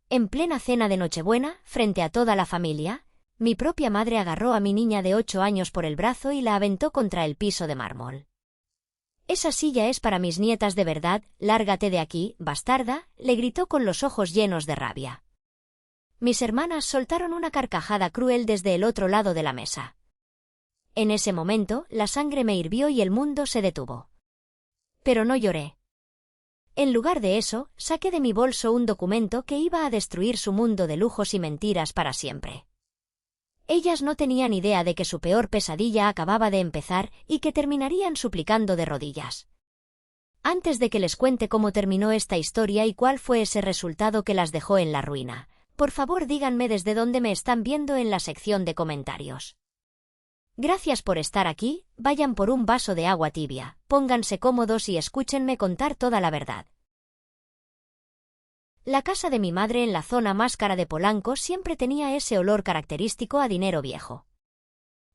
En plena cena de Nochebuena, frente a toda la familia, mi propia madre agarró a mi niña de 8 años por el brazo y la aventó contra el piso de mármol. «Esa silla es para mis nietas de verdad, lárgate de aquí, bastarda», le gritó con los ojos llenos de rabia. Mis hermanas soltaron una carcajada cruel desde el otro lado de la mesa. En ese momento, la sangre me hirvió y el mundo se detuvo. Pero no lloré. En lugar de eso, saqué de mi bolso un documento que iba a destruir su mundo de lujos y mentiras para siempre. Ellas no tenían idea de que su peor pesadilla acababa de empezar y que terminarían suplicando de rodillas. Antes de que les cuente cómo terminó esta historia y cuál fue ese resultado que las dejó en la ruina, por favor díganme desde dónde me están viendo en la sección de comentarios. Gracias por estar aquí, vayan por un vaso de agua tibia, pónganse cómodos y escúchenme contar toda la verdad. La casa de mi madre en la zona más cara de Polanco siempre tenía ese olor característico a dinero viejo.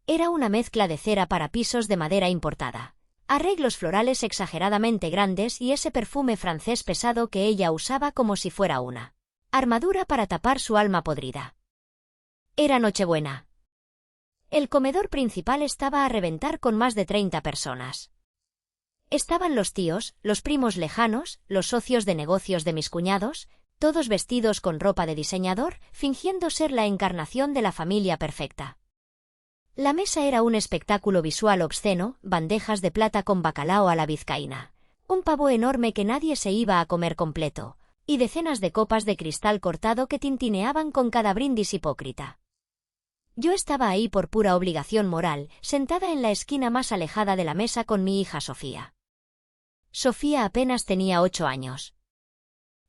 Era una mezcla de cera para pisos de madera importada, arreglos florales exageradamente grandes y ese perfume francés pesado que ella usaba como si fuera una armadura para tapar su alma podrida. Era Nochebuena. El comedor principal estaba a reventar con más de 30 personas. Estaban los tíos, los primos lejanos, los socios de negocios de mis cuñados, todos vestidos con ropa de diseñador, fingiendo ser la encarnación de la familia perfecta. La mesa era un espectáculo visual obsceno, bandejas de plata con bacalao a la vizcaína, un pavo enorme que nadie se iba a comer completo, y decenas de copas de cristal cortado que tintineaban con cada brindis hipócrita. Yo estaba ahí por pura obligación moral, sentada en la esquina más alejada de la mesa con mi hija Sofía. Sofía apenas tenía 8 años.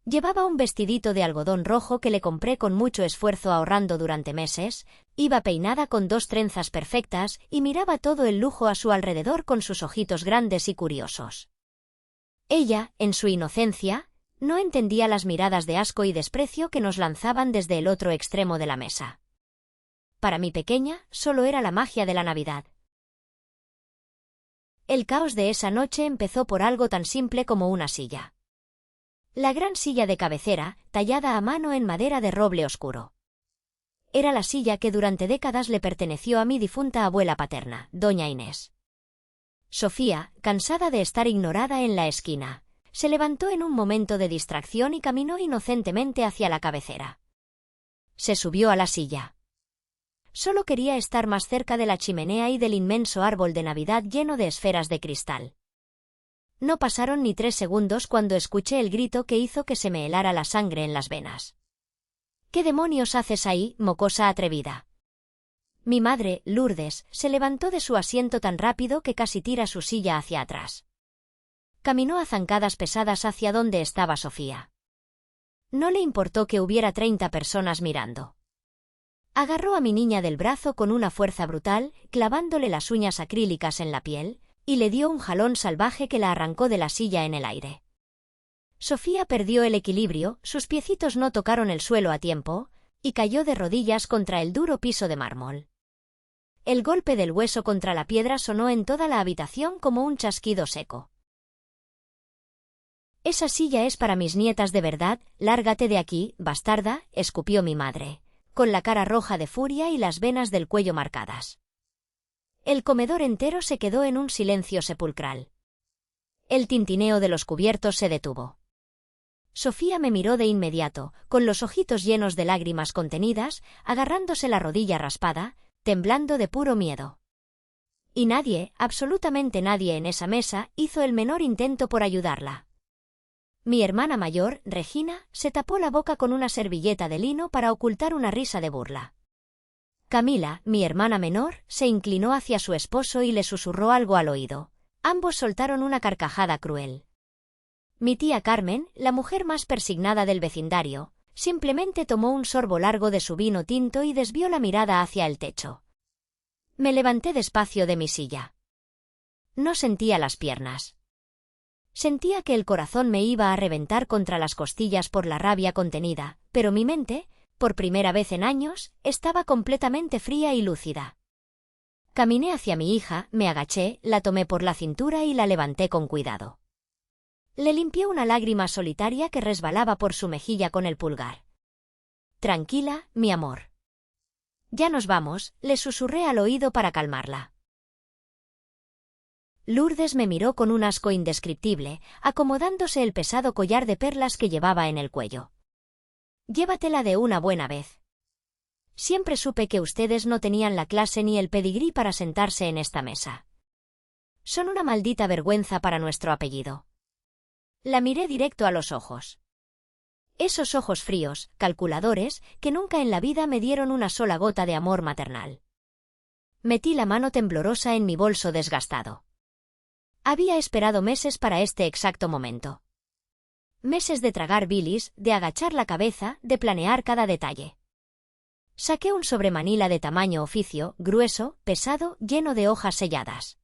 Llevaba un vestidito de algodón rojo que le compré con mucho esfuerzo ahorrando durante meses, iba peinada con 2 trenzas perfectas y miraba todo el lujo a su alrededor con sus ojitos grandes y curiosos. Ella, en su inocencia, no entendía las miradas de asco y desprecio que nos lanzaban desde el otro extremo de la mesa. Para mi pequeña, solo era la magia de la Navidad. El caos de esa noche empezó por algo tan simple como una silla. La gran silla de cabecera, tallada a mano en madera de roble oscuro. Era la silla que durante décadas le perteneció a mi difunta abuela paterna, doña Inés. Sofía, cansada de estar ignorada en la esquina, se levantó en un momento de distracción y caminó inocentemente hacia la cabecera. Se subió a la silla. Solo quería estar más cerca de la chimenea y del inmenso árbol de Navidad lleno de esferas de cristal. No pasaron ni 3 segundos cuando escuché el grito que hizo que se me helara la sangre en las venas. «¿Qué demonios haces ahí, mocosa atrevida?» Mi madre, Lourdes, se levantó de su asiento tan rápido que casi tira su silla hacia atrás. Caminó a zancadas pesadas hacia donde estaba Sofía. No le importó que hubiera 30 personas mirando. Agarró a mi niña del brazo con una fuerza brutal, clavándole las uñas acrílicas en la piel, y le dio un jalón salvaje que la arrancó de la silla en el aire. Sofía perdió el equilibrio, sus piecitos no tocaron el suelo a tiempo, y cayó de rodillas contra el duro piso de mármol. El golpe del hueso contra la piedra sonó en toda la habitación como un chasquido seco. «Esa silla es para mis nietas de verdad, lárgate de aquí, bastarda», escupió mi madre, con la cara roja de furia y las venas del cuello marcadas. El comedor entero se quedó en un silencio sepulcral. El tintineo de los cubiertos se detuvo. Sofía me miró de inmediato, con los ojitos llenos de lágrimas contenidas, agarrándose la rodilla raspada, temblando de puro miedo. Y nadie, absolutamente nadie en esa mesa, hizo el menor intento por ayudarla. Mi hermana mayor, Regina, se tapó la boca con una servilleta de lino para ocultar una risa de burla. Camila, mi hermana menor, se inclinó hacia su esposo y le susurró algo al oído. Ambos soltaron una carcajada cruel. Mi tía Carmen, la mujer más persignada del vecindario, simplemente tomó un sorbo largo de su vino tinto y desvió la mirada hacia el techo. Me levanté despacio de mi silla. No sentía las piernas. Sentía que el corazón me iba a reventar contra las costillas por la rabia contenida, pero mi mente, por primera vez en años, estaba completamente fría y lúcida. Caminé hacia mi hija, me agaché, la tomé por la cintura y la levanté con cuidado. Le limpié una lágrima solitaria que resbalaba por su mejilla con el pulgar. tranquila, mi amor. Ya nos vamos, le susurré al oído para calmarla. Lourdes me miró con un asco indescriptible, acomodándose el pesado collar de perlas que llevaba en el cuello. Llévatela de una buena vez. Siempre supe que ustedes no tenían la clase ni el pedigrí para sentarse en esta mesa. Son una maldita vergüenza para nuestro apellido. La miré directo a los ojos. Esos ojos fríos, calculadores, que nunca en la vida me dieron una sola gota de amor maternal. Metí la mano temblorosa en mi bolso desgastado. Había esperado meses para este exacto momento. Meses de tragar bilis, de agachar la cabeza, de planear cada detalle. Saqué un sobremanila de tamaño oficio, grueso, pesado, lleno de hojas selladas.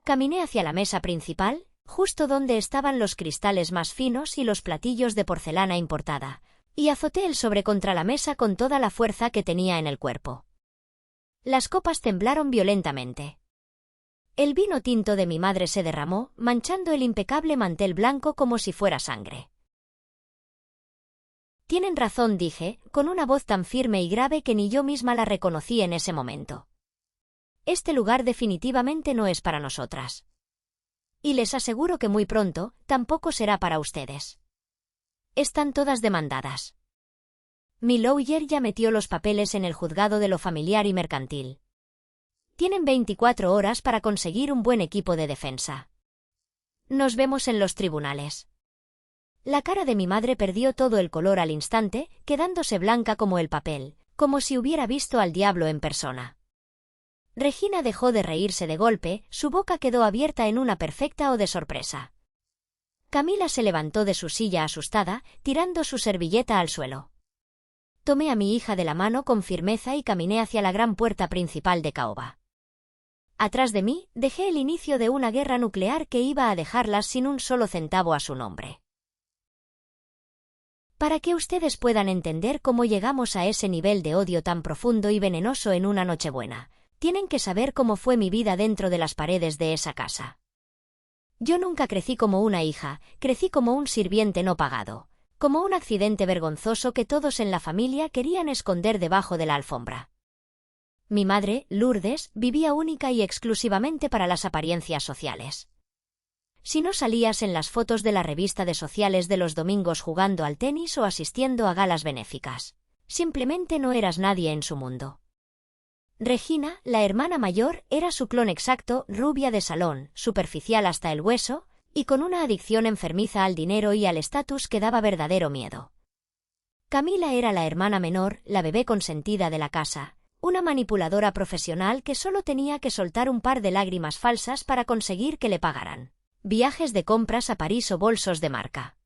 Caminé hacia la mesa principal, justo donde estaban los cristales más finos y los platillos de porcelana importada, y azoté el sobre contra la mesa con toda la fuerza que tenía en el cuerpo. Las copas temblaron violentamente. El vino tinto de mi madre se derramó, manchando el impecable mantel blanco como si fuera sangre. Tienen razón, dije, con una voz tan firme y grave que ni yo misma la reconocí en ese momento. Este lugar definitivamente no es para nosotras. Y les aseguro que muy pronto, tampoco será para ustedes. Están todas demandadas. Mi lawyer ya metió los papeles en el juzgado de lo familiar y mercantil. Tienen 24 horas para conseguir un buen equipo de defensa. Nos vemos en los tribunales. La cara de mi madre perdió todo el color al instante, quedándose blanca como el papel, como si hubiera visto al diablo en persona. Regina dejó de reírse de golpe, su boca quedó abierta en una perfecta O de sorpresa. Camila se levantó de su silla asustada, tirando su servilleta al suelo. Tomé a mi hija de la mano con firmeza y caminé hacia la gran puerta principal de caoba. Atrás de mí, dejé el inicio de una guerra nuclear que iba a dejarlas sin un solo centavo a su nombre. Para que ustedes puedan entender cómo llegamos a ese nivel de odio tan profundo y venenoso en una Nochebuena, tienen que saber cómo fue mi vida dentro de las paredes de esa casa. Yo nunca crecí como una hija, crecí como un sirviente no pagado, como un accidente vergonzoso que todos en la familia querían esconder debajo de la alfombra. Mi madre, Lourdes, vivía única y exclusivamente para las apariencias sociales. Si no salías en las fotos de la revista de sociales de los domingos jugando al tenis o asistiendo a galas benéficas, simplemente no eras nadie en su mundo. Regina, la hermana mayor, era su clon exacto, rubia de salón, superficial hasta el hueso, y con una adicción enfermiza al dinero y al estatus que daba verdadero miedo. Camila era la hermana menor, la bebé consentida de la casa, una manipuladora profesional que solo tenía que soltar un par de lágrimas falsas para conseguir que le pagaran viajes de compras a París o bolsos de marca.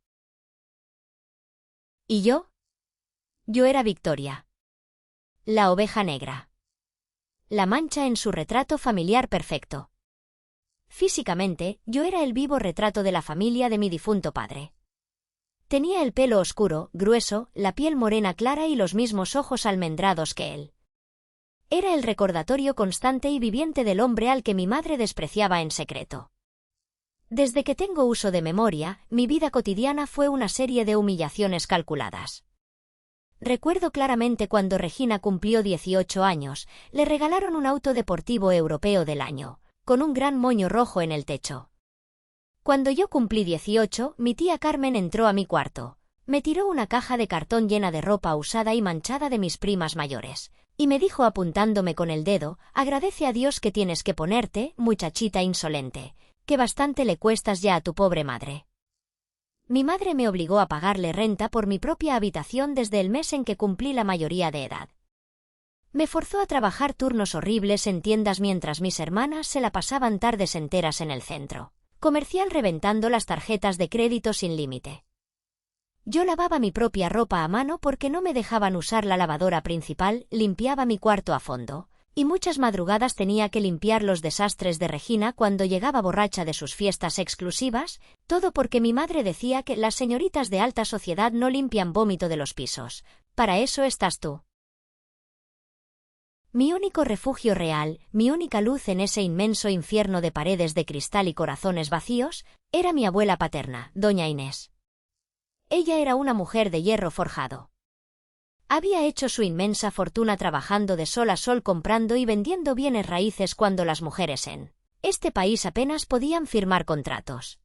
¿Y yo? Yo era Victoria. La oveja negra. La mancha en su retrato familiar perfecto. Físicamente, yo era el vivo retrato de la familia de mi difunto padre. Tenía el pelo oscuro, grueso, la piel morena clara y los mismos ojos almendrados que él. Era el recordatorio constante y viviente del hombre al que mi madre despreciaba en secreto. Desde que tengo uso de memoria, mi vida cotidiana fue una serie de humillaciones calculadas. Recuerdo claramente cuando Regina cumplió 18 años, le regalaron un auto deportivo europeo del año, con un gran moño rojo en el techo. Cuando yo cumplí 18, mi tía Carmen entró a mi cuarto, me tiró una caja de cartón llena de ropa usada y manchada de mis primas mayores, y me dijo apuntándome con el dedo, agradece a Dios que tienes que ponerte, muchachita insolente, que bastante le cuestas ya a tu pobre madre. Mi madre me obligó a pagarle renta por mi propia habitación desde el mes en que cumplí la mayoría de edad. Me forzó a trabajar turnos horribles en tiendas mientras mis hermanas se la pasaban tardes enteras en el centro comercial reventando las tarjetas de crédito sin límite. Yo lavaba mi propia ropa a mano porque no me dejaban usar la lavadora principal, limpiaba mi cuarto a fondo, y muchas madrugadas tenía que limpiar los desastres de Regina cuando llegaba borracha de sus fiestas exclusivas, todo porque mi madre decía que las señoritas de alta sociedad no limpian vómito de los pisos. Para eso estás tú. Mi único refugio real, mi única luz en ese inmenso infierno de paredes de cristal y corazones vacíos, era mi abuela paterna, doña Inés. Ella era una mujer de hierro forjado. Había hecho su inmensa fortuna trabajando de sol a sol comprando y vendiendo bienes raíces cuando las mujeres en este país apenas podían firmar contratos.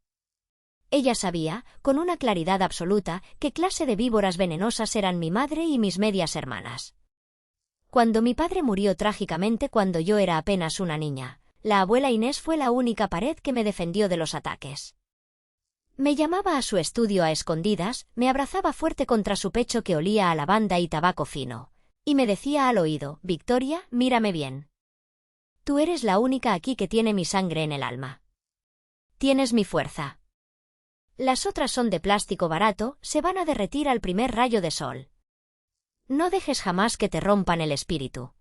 Ella sabía, con una claridad absoluta, qué clase de víboras venenosas eran mi madre y mis medias hermanas. Cuando mi padre murió trágicamente cuando yo era apenas una niña, la abuela Inés fue la única pared que me defendió de los ataques. Me llamaba a su estudio a escondidas, me abrazaba fuerte contra su pecho que olía a lavanda y tabaco fino, y me decía al oído: «Victoria, mírame bien. Tú eres la única aquí que tiene mi sangre en el alma. Tienes mi fuerza. Las otras son de plástico barato, se van a derretir al primer rayo de sol. No dejes jamás que te rompan el espíritu».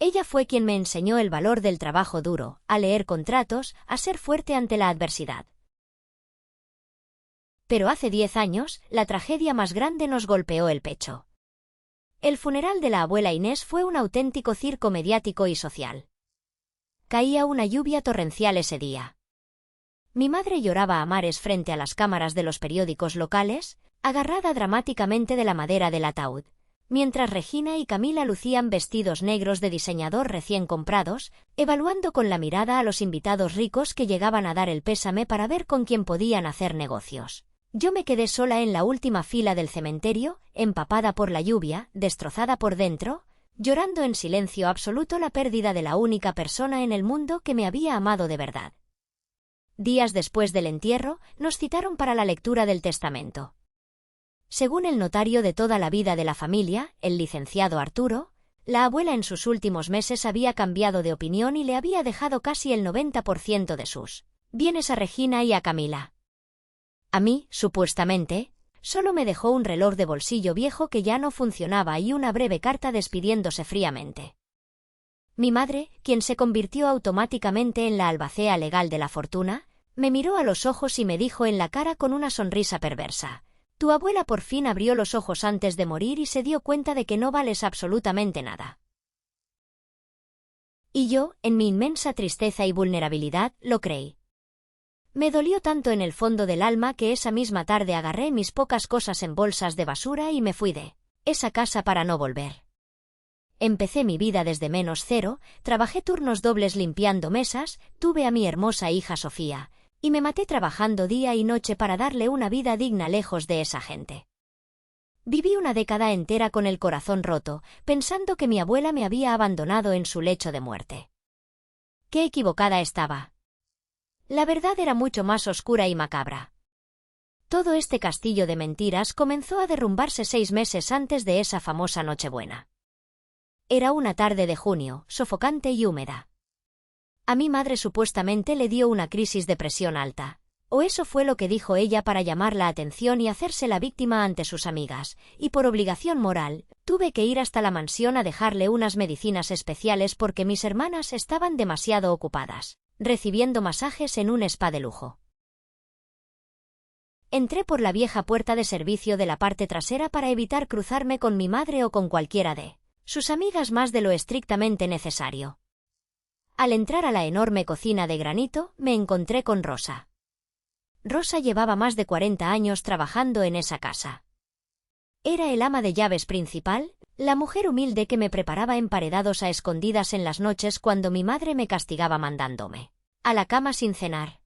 Ella fue quien me enseñó el valor del trabajo duro, a leer contratos, a ser fuerte ante la adversidad. Pero hace 10 años, la tragedia más grande nos golpeó el pecho. El funeral de la abuela Inés fue un auténtico circo mediático y social. Caía una lluvia torrencial ese día. Mi madre lloraba a mares frente a las cámaras de los periódicos locales, agarrada dramáticamente de la madera del ataúd, mientras Regina y Camila lucían vestidos negros de diseñador recién comprados, evaluando con la mirada a los invitados ricos que llegaban a dar el pésame para ver con quién podían hacer negocios. Yo me quedé sola en la última fila del cementerio, empapada por la lluvia, destrozada por dentro, llorando en silencio absoluto la pérdida de la única persona en el mundo que me había amado de verdad. Días después del entierro, nos citaron para la lectura del testamento. Según el notario de toda la vida de la familia, el licenciado Arturo, la abuela en sus últimos meses había cambiado de opinión y le había dejado casi el 90% de sus bienes a Regina y a Camila. A mí, supuestamente, solo me dejó un reloj de bolsillo viejo que ya no funcionaba y una breve carta despidiéndose fríamente. Mi madre, quien se convirtió automáticamente en la albacea legal de la fortuna, me miró a los ojos y me dijo en la cara con una sonrisa perversa: «Tu abuela por fin abrió los ojos antes de morir y se dio cuenta de que no vales absolutamente nada». Y yo, en mi inmensa tristeza y vulnerabilidad, lo creí. Me dolió tanto en el fondo del alma que esa misma tarde agarré mis pocas cosas en bolsas de basura y me fui de esa casa para no volver. Empecé mi vida desde -0, trabajé turnos dobles limpiando mesas, tuve a mi hermosa hija Sofía, y me maté trabajando día y noche para darle una vida digna lejos de esa gente. Viví una década entera con el corazón roto, pensando que mi abuela me había abandonado en su lecho de muerte. Qué equivocada estaba. La verdad era mucho más oscura y macabra. Todo este castillo de mentiras comenzó a derrumbarse 6 meses antes de esa famosa Nochebuena. Era una tarde de junio, sofocante y húmeda. A mi madre supuestamente le dio una crisis de presión alta, o eso fue lo que dijo ella para llamar la atención y hacerse la víctima ante sus amigas, y por obligación moral, tuve que ir hasta la mansión a dejarle unas medicinas especiales porque mis hermanas estaban demasiado ocupadas, recibiendo masajes en un spa de lujo. Entré por la vieja puerta de servicio de la parte trasera para evitar cruzarme con mi madre o con cualquiera de sus amigas más de lo estrictamente necesario. Al entrar a la enorme cocina de granito, me encontré con Rosa. Rosa llevaba más de 40 años trabajando en esa casa. Era el ama de llaves principal, la mujer humilde que me preparaba emparedados a escondidas en las noches cuando mi madre me castigaba mandándome a la cama sin cenar.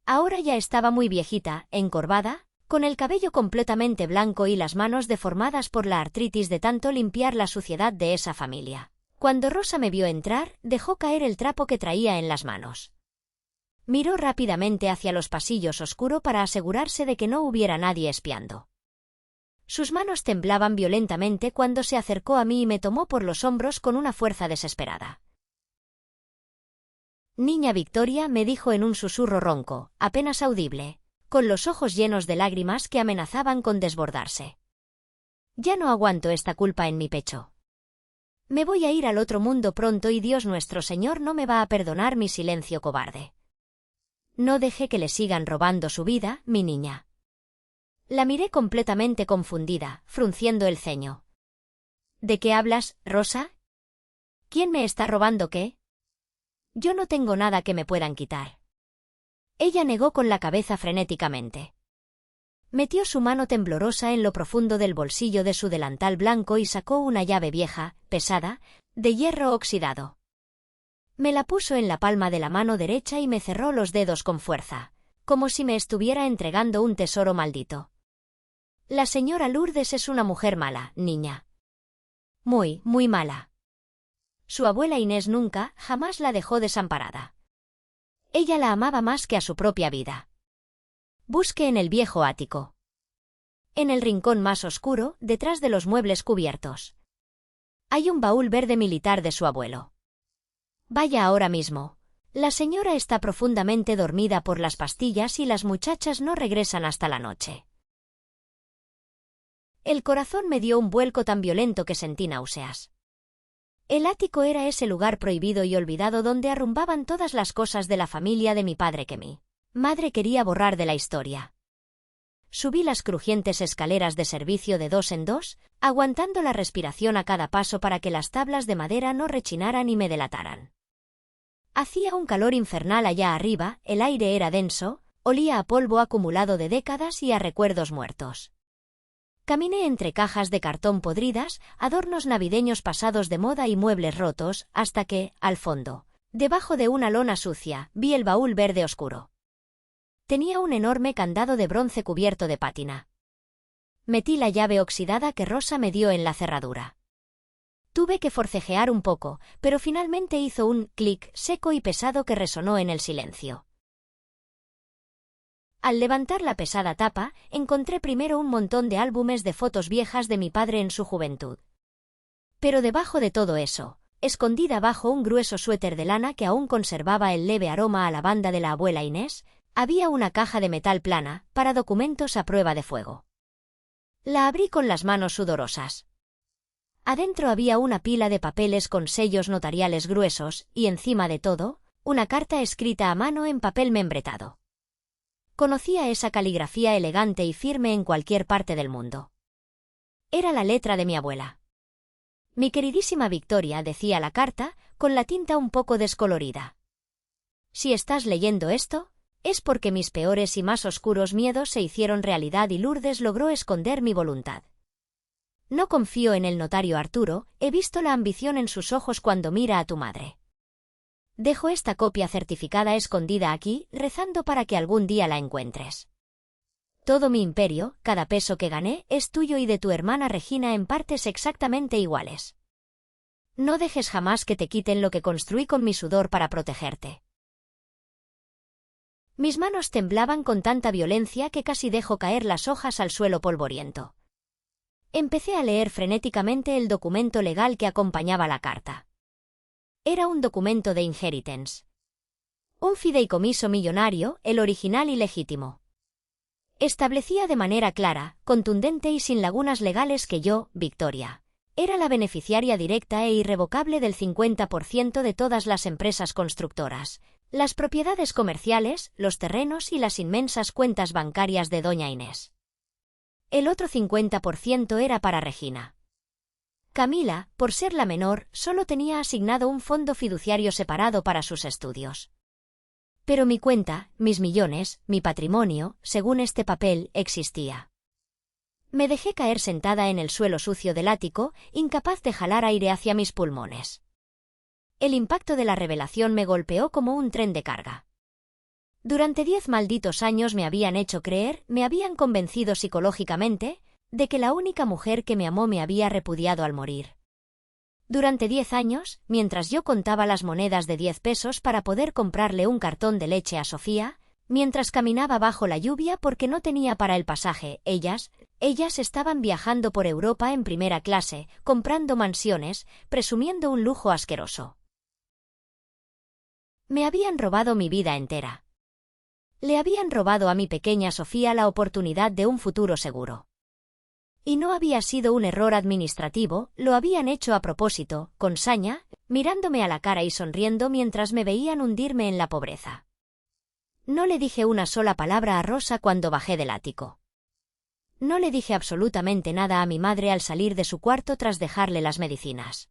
Ahora ya estaba muy viejita, encorvada, con el cabello completamente blanco y las manos deformadas por la artritis de tanto limpiar la suciedad de esa familia. Cuando Rosa me vio entrar, dejó caer el trapo que traía en las manos. Miró rápidamente hacia los pasillos oscuros para asegurarse de que no hubiera nadie espiando. Sus manos temblaban violentamente cuando se acercó a mí y me tomó por los hombros con una fuerza desesperada. «Niña Victoria», me dijo en un susurro ronco, apenas audible, con los ojos llenos de lágrimas que amenazaban con desbordarse. «Ya no aguanto esta culpa en mi pecho. Me voy a ir al otro mundo pronto y Dios nuestro Señor no me va a perdonar mi silencio cobarde. No deje que le sigan robando su vida, mi niña». La miré completamente confundida, frunciendo el ceño. «¿De qué hablas, Rosa? ¿Quién me está robando qué? Yo no tengo nada que me puedan quitar». Ella negó con la cabeza frenéticamente. Metió su mano temblorosa en lo profundo del bolsillo de su delantal blanco y sacó una llave vieja, pesada, de hierro oxidado. Me la puso en la palma de la mano derecha y me cerró los dedos con fuerza, como si me estuviera entregando un tesoro maldito. La señora Lourdes es una mujer mala, niña. Muy, muy mala. Su abuela Inés nunca, jamás la dejó desamparada. Ella la amaba más que a su propia vida. Busque en el viejo ático. En el rincón más oscuro, detrás de los muebles cubiertos. Hay un baúl verde militar de su abuelo. Vaya ahora mismo. La señora está profundamente dormida por las pastillas y las muchachas no regresan hasta la noche. El corazón me dio un vuelco tan violento que sentí náuseas. El ático era ese lugar prohibido y olvidado donde arrumbaban todas las cosas de la familia de mi padre que mi madre quería borrar de la historia. Subí las crujientes escaleras de servicio de 2 en 2, aguantando la respiración a cada paso para que las tablas de madera no rechinaran y me delataran. Hacía un calor infernal allá arriba, el aire era denso, olía a polvo acumulado de décadas y a recuerdos muertos. Caminé entre cajas de cartón podridas, adornos navideños pasados de moda y muebles rotos, hasta que, al fondo, debajo de una lona sucia, vi el baúl verde oscuro. Tenía un enorme candado de bronce cubierto de pátina. Metí la llave oxidada que Rosa me dio en la cerradura. Tuve que forcejear un poco, pero finalmente hizo un clic seco y pesado que resonó en el silencio. Al levantar la pesada tapa, encontré primero un montón de álbumes de fotos viejas de mi padre en su juventud. Pero debajo de todo eso, escondida bajo un grueso suéter de lana que aún conservaba el leve aroma a lavanda de la abuela Inés, había una caja de metal plana, para documentos a prueba de fuego. La abrí con las manos sudorosas. Adentro había una pila de papeles con sellos notariales gruesos, y encima de todo, una carta escrita a mano en papel membretado. Conocía esa caligrafía elegante y firme en cualquier parte del mundo. Era la letra de mi abuela. Mi queridísima Victoria, decía la carta, con la tinta un poco descolorida. Si estás leyendo esto, es porque mis peores y más oscuros miedos se hicieron realidad y Lourdes logró esconder mi voluntad. No confío en el notario Arturo, he visto la ambición en sus ojos cuando mira a tu madre. Dejo esta copia certificada escondida aquí, rezando para que algún día la encuentres. Todo mi imperio, cada peso que gané, es tuyo y de tu hermana Regina en partes exactamente iguales. No dejes jamás que te quiten lo que construí con mi sudor para protegerte. Mis manos temblaban con tanta violencia que casi dejo caer las hojas al suelo polvoriento. Empecé a leer frenéticamente el documento legal que acompañaba la carta. Era un documento de inheritance. Un fideicomiso millonario, el original y legítimo. Establecía de manera clara, contundente y sin lagunas legales que yo, Victoria, era la beneficiaria directa e irrevocable del 50% de todas las empresas constructoras, las propiedades comerciales, los terrenos y las inmensas cuentas bancarias de doña Inés. El otro 50% era para Regina. Camila, por ser la menor, solo tenía asignado un fondo fiduciario separado para sus estudios. Pero mi cuenta, mis millones, mi patrimonio, según este papel, existía. Me dejé caer sentada en el suelo sucio del ático, incapaz de jalar aire hacia mis pulmones. El impacto de la revelación me golpeó como un tren de carga. Durante 10 malditos años me habían hecho creer, me habían convencido psicológicamente, de que la única mujer que me amó me había repudiado al morir. Durante 10 años, mientras yo contaba las monedas de 10 pesos para poder comprarle un cartón de leche a Sofía, mientras caminaba bajo la lluvia porque no tenía para el pasaje, ellas estaban viajando por Europa en primera clase, comprando mansiones, presumiendo un lujo asqueroso. Me habían robado mi vida entera. Le habían robado a mi pequeña Sofía la oportunidad de un futuro seguro. Y no había sido un error administrativo, lo habían hecho a propósito, con saña, mirándome a la cara y sonriendo mientras me veían hundirme en la pobreza. No le dije una sola palabra a Rosa cuando bajé del ático. No le dije absolutamente nada a mi madre al salir de su cuarto tras dejarle las medicinas.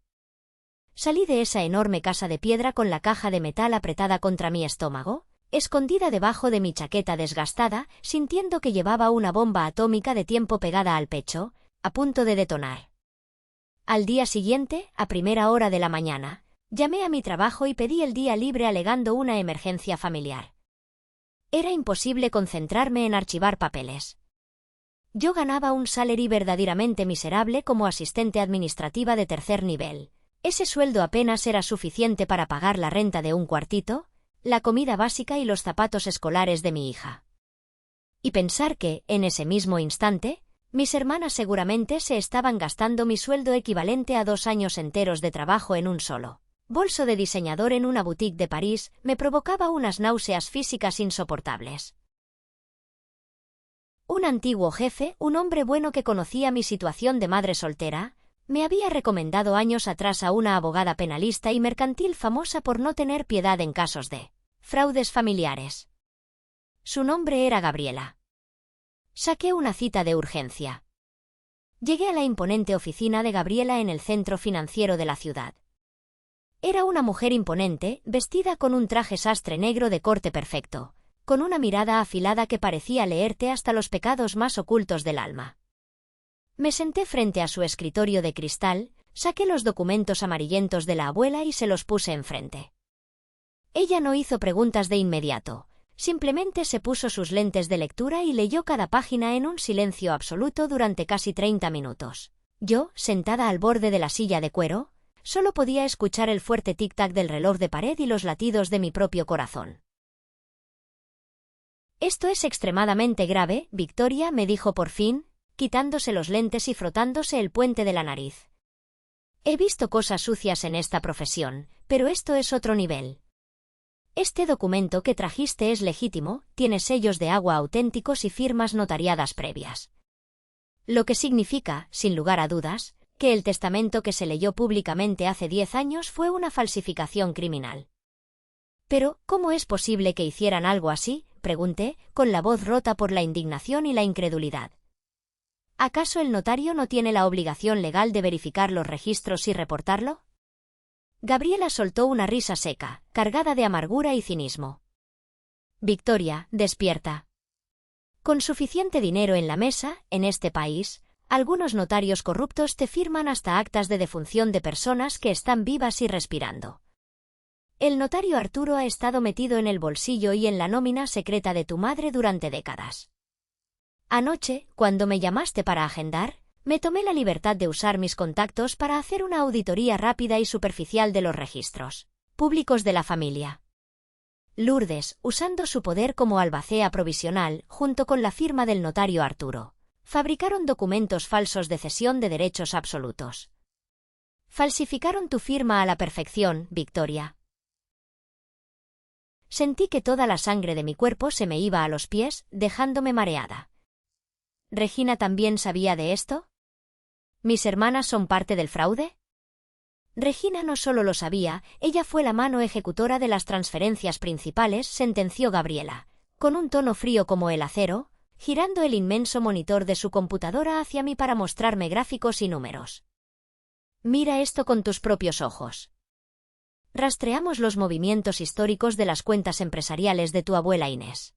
Salí de esa enorme casa de piedra con la caja de metal apretada contra mi estómago, escondida debajo de mi chaqueta desgastada, sintiendo que llevaba una bomba atómica de tiempo pegada al pecho, a punto de detonar. Al día siguiente, a primera hora de la mañana, llamé a mi trabajo y pedí el día libre alegando una emergencia familiar. Era imposible concentrarme en archivar papeles. Yo ganaba un salario verdaderamente miserable como asistente administrativa de tercer nivel. Ese sueldo apenas era suficiente para pagar la renta de un cuartito, la comida básica y los zapatos escolares de mi hija. Y pensar que, en ese mismo instante, mis hermanas seguramente se estaban gastando mi sueldo equivalente a 2 años enteros de trabajo en un solo bolso de diseñador en una boutique de París, me provocaba unas náuseas físicas insoportables. Un antiguo jefe, un hombre bueno que conocía mi situación de madre soltera, me había recomendado años atrás a una abogada penalista y mercantil famosa por no tener piedad en casos de fraudes familiares. Su nombre era Gabriela. Saqué una cita de urgencia. Llegué a la imponente oficina de Gabriela en el centro financiero de la ciudad. Era una mujer imponente, vestida con un traje sastre negro de corte perfecto, con una mirada afilada que parecía leerte hasta los pecados más ocultos del alma. Me senté frente a su escritorio de cristal, saqué los documentos amarillentos de la abuela y se los puse enfrente. Ella no hizo preguntas de inmediato, simplemente se puso sus lentes de lectura y leyó cada página en un silencio absoluto durante casi 30 minutos. Yo, sentada al borde de la silla de cuero, solo podía escuchar el fuerte tic-tac del reloj de pared y los latidos de mi propio corazón. «Esto es extremadamente grave», Victoria me dijo por fin, quitándose los lentes y frotándose el puente de la nariz. «He visto cosas sucias en esta profesión, pero esto es otro nivel. Este documento que trajiste es legítimo, tiene sellos de agua auténticos y firmas notariadas previas. Lo que significa, sin lugar a dudas, que el testamento que se leyó públicamente hace 10 años fue una falsificación criminal». «Pero, ¿cómo es posible que hicieran algo así?», pregunté, con la voz rota por la indignación y la incredulidad. ¿Acaso el notario no tiene la obligación legal de verificar los registros y reportarlo? Gabriela soltó una risa seca, cargada de amargura y cinismo. «Victoria, despierta. Con suficiente dinero en la mesa, en este país, algunos notarios corruptos te firman hasta actas de defunción de personas que están vivas y respirando. El notario Arturo ha estado metido en el bolsillo y en la nómina secreta de tu madre durante décadas. Anoche, cuando me llamaste para agendar, me tomé la libertad de usar mis contactos para hacer una auditoría rápida y superficial de los registros públicos de la familia. Lourdes, usando su poder como albacea provisional, junto con la firma del notario Arturo, fabricaron documentos falsos de cesión de derechos absolutos. Falsificaron tu firma a la perfección, Victoria». Sentí que toda la sangre de mi cuerpo se me iba a los pies, dejándome mareada. ¿Regina también sabía de esto? ¿Mis hermanas son parte del fraude? Regina no solo lo sabía, ella fue la mano ejecutora de las transferencias principales, sentenció Gabriela, con un tono frío como el acero, girando el inmenso monitor de su computadora hacia mí para mostrarme gráficos y números. «Mira esto con tus propios ojos. Rastreamos los movimientos históricos de las cuentas empresariales de tu abuela Inés.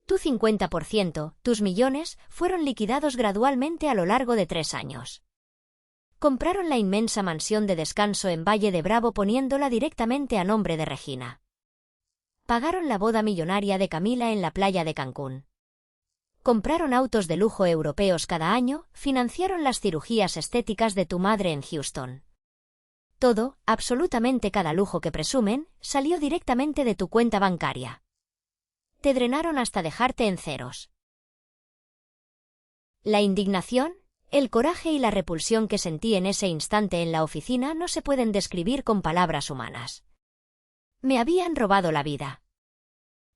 Tu 50%, tus millones, fueron liquidados gradualmente a lo largo de 3 años. Compraron la inmensa mansión de descanso en Valle de Bravo poniéndola directamente a nombre de Regina. Pagaron la boda millonaria de Camila en la playa de Cancún. Compraron autos de lujo europeos cada año, financiaron las cirugías estéticas de tu madre en Houston. Todo, absolutamente cada lujo que presumen, salió directamente de tu cuenta bancaria. Te drenaron hasta dejarte en ceros». La indignación, el coraje y la repulsión que sentí en ese instante en la oficina no se pueden describir con palabras humanas. Me habían robado la vida.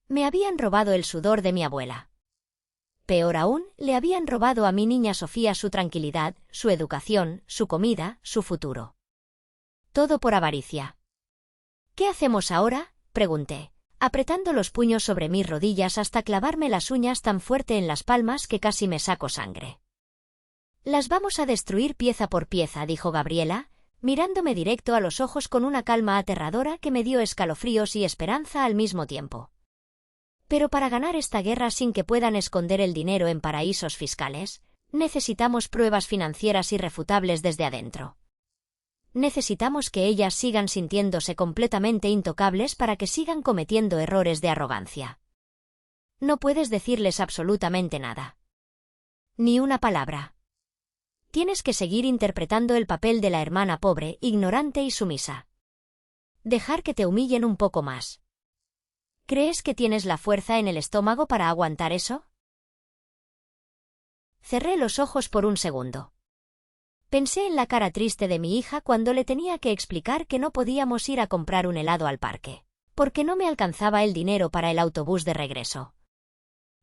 Me habían robado el sudor de mi abuela. Peor aún, le habían robado a mi niña Sofía su tranquilidad, su educación, su comida, su futuro. Todo por avaricia. «¿Qué hacemos ahora?», pregunté, apretando los puños sobre mis rodillas hasta clavarme las uñas tan fuerte en las palmas que casi me saco sangre. «Las vamos a destruir pieza por pieza», dijo Gabriela, mirándome directo a los ojos con una calma aterradora que me dio escalofríos y esperanza al mismo tiempo. Pero para ganar esta guerra sin que puedan esconder el dinero en paraísos fiscales, necesitamos pruebas financieras irrefutables desde adentro. Necesitamos que ellas sigan sintiéndose completamente intocables para que sigan cometiendo errores de arrogancia. No puedes decirles absolutamente nada. Ni una palabra. Tienes que seguir interpretando el papel de la hermana pobre, ignorante y sumisa. Dejar que te humillen un poco más. ¿Crees que tienes la fuerza en el estómago para aguantar eso? Cerré los ojos por un segundo. Pensé en la cara triste de mi hija cuando le tenía que explicar que no podíamos ir a comprar un helado al parque, porque no me alcanzaba el dinero para el autobús de regreso.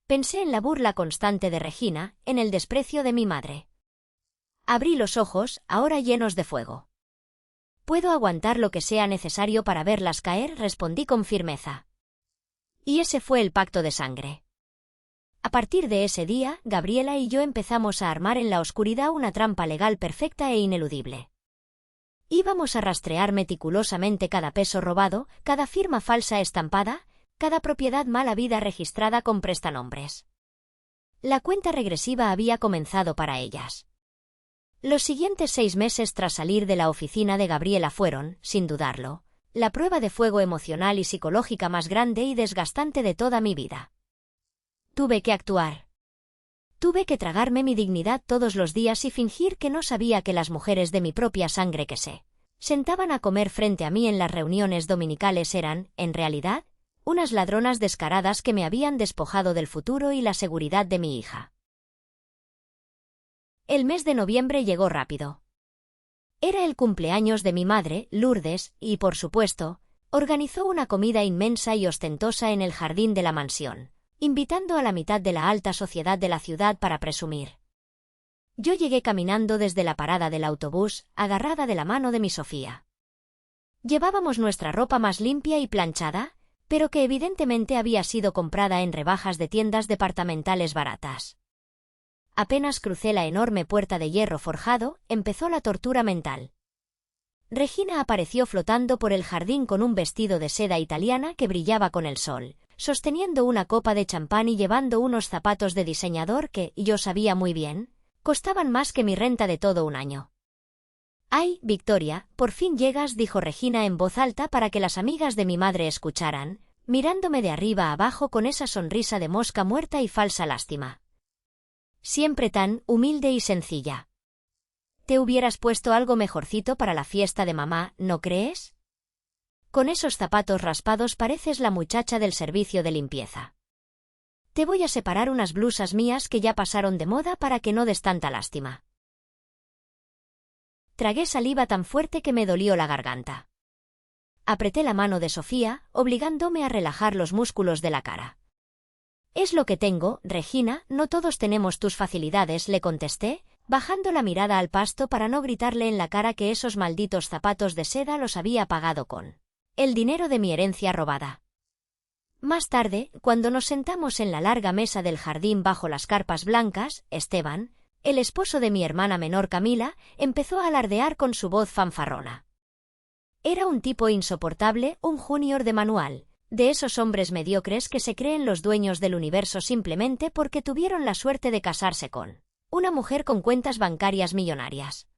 Pensé en la burla constante de Regina, en el desprecio de mi madre. Abrí los ojos, ahora llenos de fuego. «Puedo aguantar lo que sea necesario para verlas caer», respondí con firmeza. Y ese fue el pacto de sangre. A partir de ese día, Gabriela y yo empezamos a armar en la oscuridad una trampa legal perfecta e ineludible. Íbamos a rastrear meticulosamente cada peso robado, cada firma falsa estampada, cada propiedad mal habida registrada con prestanombres. La cuenta regresiva había comenzado para ellas. Los siguientes 6 meses tras salir de la oficina de Gabriela fueron, sin dudarlo, la prueba de fuego emocional y psicológica más grande y desgastante de toda mi vida. Tuve que actuar. Tuve que tragarme mi dignidad todos los días y fingir que no sabía que las mujeres de mi propia sangre que se sentaban a comer frente a mí en las reuniones dominicales eran, en realidad, unas ladronas descaradas que me habían despojado del futuro y la seguridad de mi hija. El mes de noviembre llegó rápido. Era el cumpleaños de mi madre, Lourdes, y, por supuesto, organizó una comida inmensa y ostentosa en el jardín de la mansión, invitando a la mitad de la alta sociedad de la ciudad para presumir. Yo llegué caminando desde la parada del autobús, agarrada de la mano de mi Sofía. Llevábamos nuestra ropa más limpia y planchada, pero que evidentemente había sido comprada en rebajas de tiendas departamentales baratas. Apenas crucé la enorme puerta de hierro forjado, empezó la tortura mental. Regina apareció flotando por el jardín con un vestido de seda italiana que brillaba con el sol, sosteniendo una copa de champán y llevando unos zapatos de diseñador que, yo sabía muy bien, costaban más que mi renta de todo un año. «Ay, Victoria, por fin llegas», dijo Regina en voz alta para que las amigas de mi madre escucharan, mirándome de arriba a abajo con esa sonrisa de mosca muerta y falsa lástima. Siempre tan humilde y sencilla. Te hubieras puesto algo mejorcito para la fiesta de mamá, ¿no crees? Con esos zapatos raspados pareces la muchacha del servicio de limpieza. Te voy a separar unas blusas mías que ya pasaron de moda para que no des tanta lástima. Tragué saliva tan fuerte que me dolió la garganta. Apreté la mano de Sofía, obligándome a relajar los músculos de la cara. «Es lo que tengo, Regina, no todos tenemos tus facilidades», le contesté, bajando la mirada al pasto para no gritarle en la cara que esos malditos zapatos de seda los había pagado con el dinero de mi herencia robada. Más tarde, cuando nos sentamos en la larga mesa del jardín bajo las carpas blancas, Esteban, el esposo de mi hermana menor Camila, empezó a alardear con su voz fanfarrona. Era un tipo insoportable, un junior de manual, de esos hombres mediocres que se creen los dueños del universo simplemente porque tuvieron la suerte de casarse con una mujer con cuentas bancarias millonarias.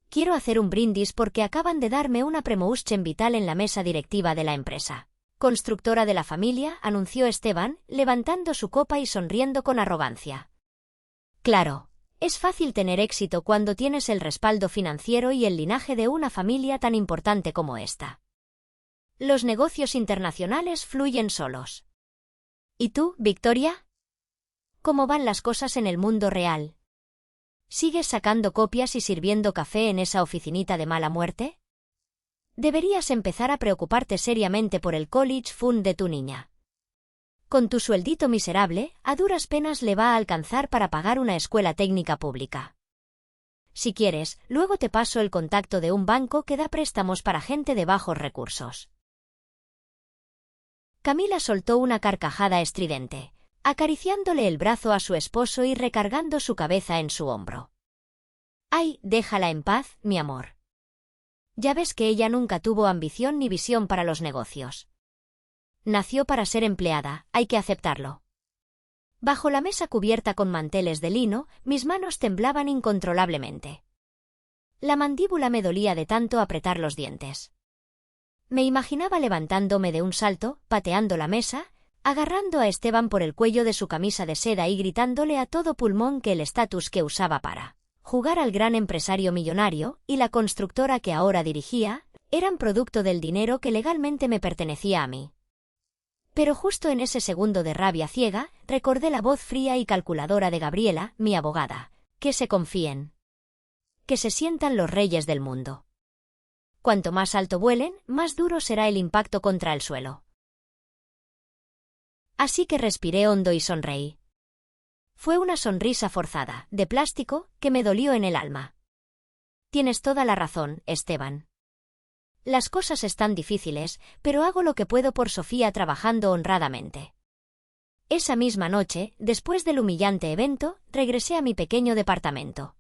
«Quiero hacer un brindis porque acaban de darme una promotion vital en la mesa directiva de la empresa constructora de la familia», anunció Esteban, levantando su copa y sonriendo con arrogancia. Claro, es fácil tener éxito cuando tienes el respaldo financiero y el linaje de una familia tan importante como esta. Los negocios internacionales fluyen solos. ¿Y tú, Victoria? ¿Cómo van las cosas en el mundo real? ¿Sigues sacando copias y sirviendo café en esa oficinita de mala muerte? Deberías empezar a preocuparte seriamente por el college fund de tu niña. Con tu sueldito miserable, a duras penas le va a alcanzar para pagar una escuela técnica pública. Si quieres, luego te paso el contacto de un banco que da préstamos para gente de bajos recursos. Camila soltó una carcajada estridente, acariciándole el brazo a su esposo y recargando su cabeza en su hombro. «Ay, déjala en paz, mi amor. Ya ves que ella nunca tuvo ambición ni visión para los negocios. Nació para ser empleada, hay que aceptarlo. Bajo la mesa cubierta con manteles de lino, mis manos temblaban incontrolablemente. La mandíbula me dolía de tanto apretar los dientes. Me imaginaba levantándome de un salto, pateando la mesa, agarrando a Esteban por el cuello de su camisa de seda y gritándole a todo pulmón que el estatus que usaba para jugar al gran empresario millonario y la constructora que ahora dirigía eran producto del dinero que legalmente me pertenecía a mí. Pero justo en ese segundo de rabia ciega, recordé la voz fría y calculadora de Gabriela, mi abogada. Que se confíen. Que se sientan los reyes del mundo. Cuanto más alto vuelen, más duro será el impacto contra el suelo. Así que respiré hondo y sonreí. Fue una sonrisa forzada, de plástico, que me dolió en el alma. Tienes toda la razón, Esteban. Las cosas están difíciles, pero hago lo que puedo por Sofía trabajando honradamente. Esa misma noche, después del humillante evento, regresé a mi pequeño departamento.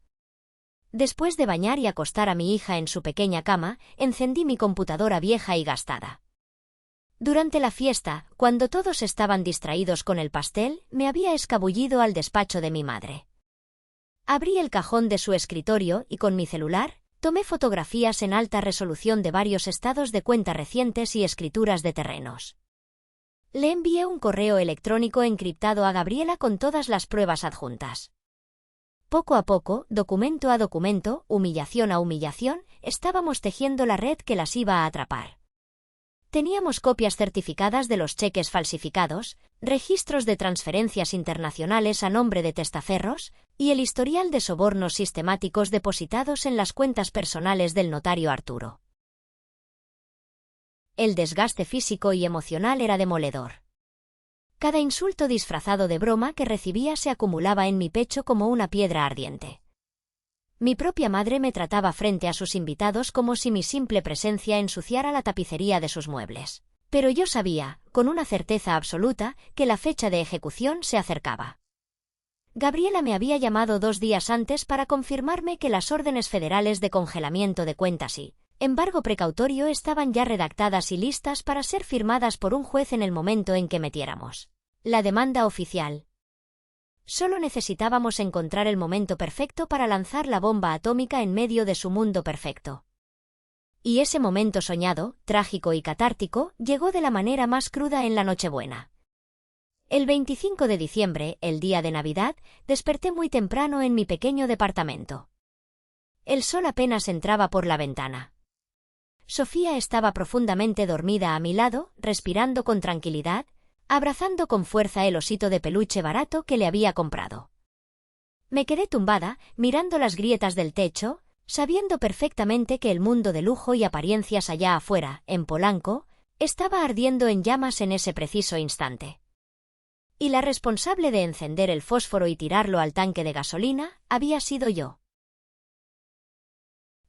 Después de bañar y acostar a mi hija en su pequeña cama, encendí mi computadora vieja y gastada. Durante la fiesta, cuando todos estaban distraídos con el pastel, me había escabullido al despacho de mi madre. Abrí el cajón de su escritorio y con mi celular, tomé fotografías en alta resolución de varios estados de cuenta recientes y escrituras de terrenos. Le envié un correo electrónico encriptado a Gabriela con todas las pruebas adjuntas. Poco a poco, documento a documento, humillación a humillación, estábamos tejiendo la red que las iba a atrapar. Teníamos copias certificadas de los cheques falsificados, registros de transferencias internacionales a nombre de testaferros, y el historial de sobornos sistemáticos depositados en las cuentas personales del notario Arturo. El desgaste físico y emocional era demoledor. Cada insulto disfrazado de broma que recibía se acumulaba en mi pecho como una piedra ardiente. Mi propia madre me trataba frente a sus invitados como si mi simple presencia ensuciara la tapicería de sus muebles. Pero yo sabía, con una certeza absoluta, que la fecha de ejecución se acercaba. Gabriela me había llamado 2 días antes para confirmarme que las órdenes federales de congelamiento de cuentas y embargo precautorio estaban ya redactadas y listas para ser firmadas por un juez en el momento en que metiéramos la demanda oficial. Solo necesitábamos encontrar el momento perfecto para lanzar la bomba atómica en medio de su mundo perfecto. Y ese momento soñado, trágico y catártico, llegó de la manera más cruda en la Nochebuena. El 25 de diciembre, el día de Navidad, desperté muy temprano en mi pequeño departamento. El sol apenas entraba por la ventana. Sofía estaba profundamente dormida a mi lado, respirando con tranquilidad, abrazando con fuerza el osito de peluche barato que le había comprado. Me quedé tumbada, mirando las grietas del techo, sabiendo perfectamente que el mundo de lujo y apariencias allá afuera, en Polanco, estaba ardiendo en llamas en ese preciso instante. Y la responsable de encender el fósforo y tirarlo al tanque de gasolina había sido yo.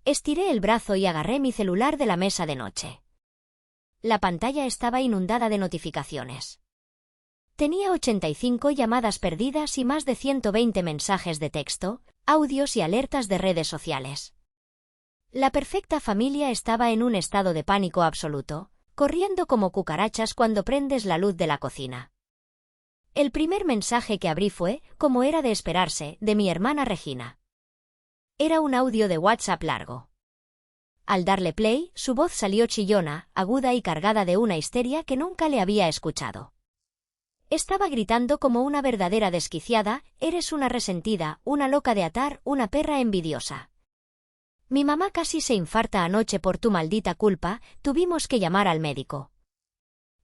Estiré el brazo y agarré mi celular de la mesa de noche. La pantalla estaba inundada de notificaciones. Tenía 85 llamadas perdidas y más de 120 mensajes de texto, audios y alertas de redes sociales. La perfecta familia estaba en un estado de pánico absoluto, corriendo como cucarachas cuando prendes la luz de la cocina. El primer mensaje que abrí fue, como era de esperarse, de mi hermana Regina. Era un audio de WhatsApp largo. Al darle play, su voz salió chillona, aguda y cargada de una histeria que nunca le había escuchado. Estaba gritando como una verdadera desquiciada: eres una resentida, una loca de atar, una perra envidiosa. Mi mamá casi se infarta anoche por tu maldita culpa, tuvimos que llamar al médico.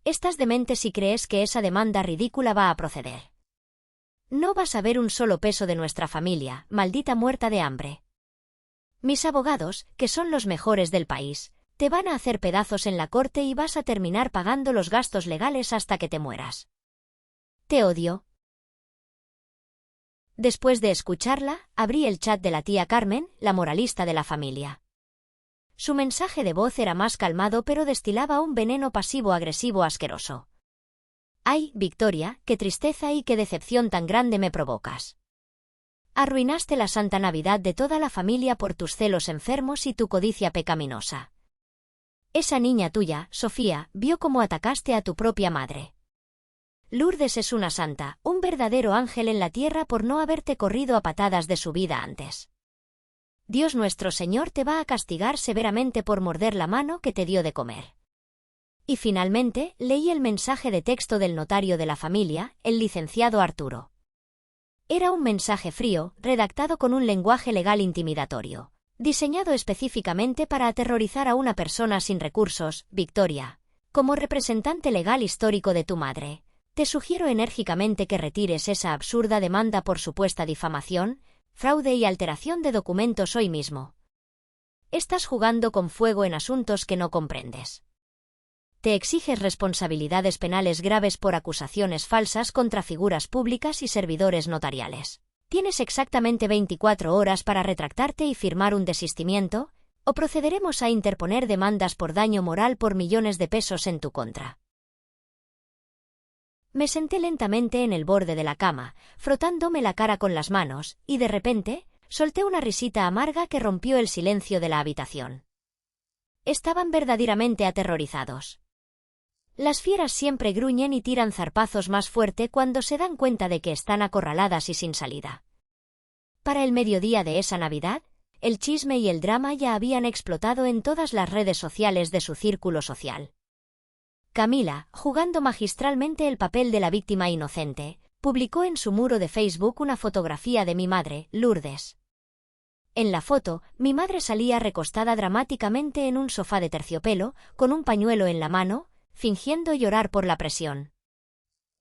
Estás demente si crees que esa demanda ridícula va a proceder. No vas a ver un solo peso de nuestra familia, maldita muerta de hambre. Mis abogados, que son los mejores del país, te van a hacer pedazos en la corte y vas a terminar pagando los gastos legales hasta que te mueras. Te odio. Después de escucharla, abrí el chat de la tía Carmen, la moralista de la familia. Su mensaje de voz era más calmado pero destilaba un veneno pasivo-agresivo asqueroso. Ay, Victoria, qué tristeza y qué decepción tan grande me provocas. Arruinaste la santa Navidad de toda la familia por tus celos enfermos y tu codicia pecaminosa. Esa niña tuya, Sofía, vio cómo atacaste a tu propia madre. Lourdes es una santa, un verdadero ángel en la tierra por no haberte corrido a patadas de su vida antes. Dios nuestro Señor te va a castigar severamente por morder la mano que te dio de comer. Y finalmente, leí el mensaje de texto del notario de la familia, el licenciado Arturo. Era un mensaje frío, redactado con un lenguaje legal intimidatorio, diseñado específicamente para aterrorizar a una persona sin recursos. Victoria, como representante legal histórico de tu madre, te sugiero enérgicamente que retires esa absurda demanda por supuesta difamación, fraude y alteración de documentos hoy mismo. Estás jugando con fuego en asuntos que no comprendes. Te exiges responsabilidades penales graves por acusaciones falsas contra figuras públicas y servidores notariales. Tienes exactamente 24 horas para retractarte y firmar un desistimiento, o procederemos a interponer demandas por daño moral por millones de pesos en tu contra. Me senté lentamente en el borde de la cama, frotándome la cara con las manos, y de repente, solté una risita amarga que rompió el silencio de la habitación. Estaban verdaderamente aterrorizados. Las fieras siempre gruñen y tiran zarpazos más fuerte cuando se dan cuenta de que están acorraladas y sin salida. Para el mediodía de esa Navidad, el chisme y el drama ya habían explotado en todas las redes sociales de su círculo social. Camila, jugando magistralmente el papel de la víctima inocente, publicó en su muro de Facebook una fotografía de mi madre, Lourdes. En la foto, mi madre salía recostada dramáticamente en un sofá de terciopelo, con un pañuelo en la mano, fingiendo llorar por la presión.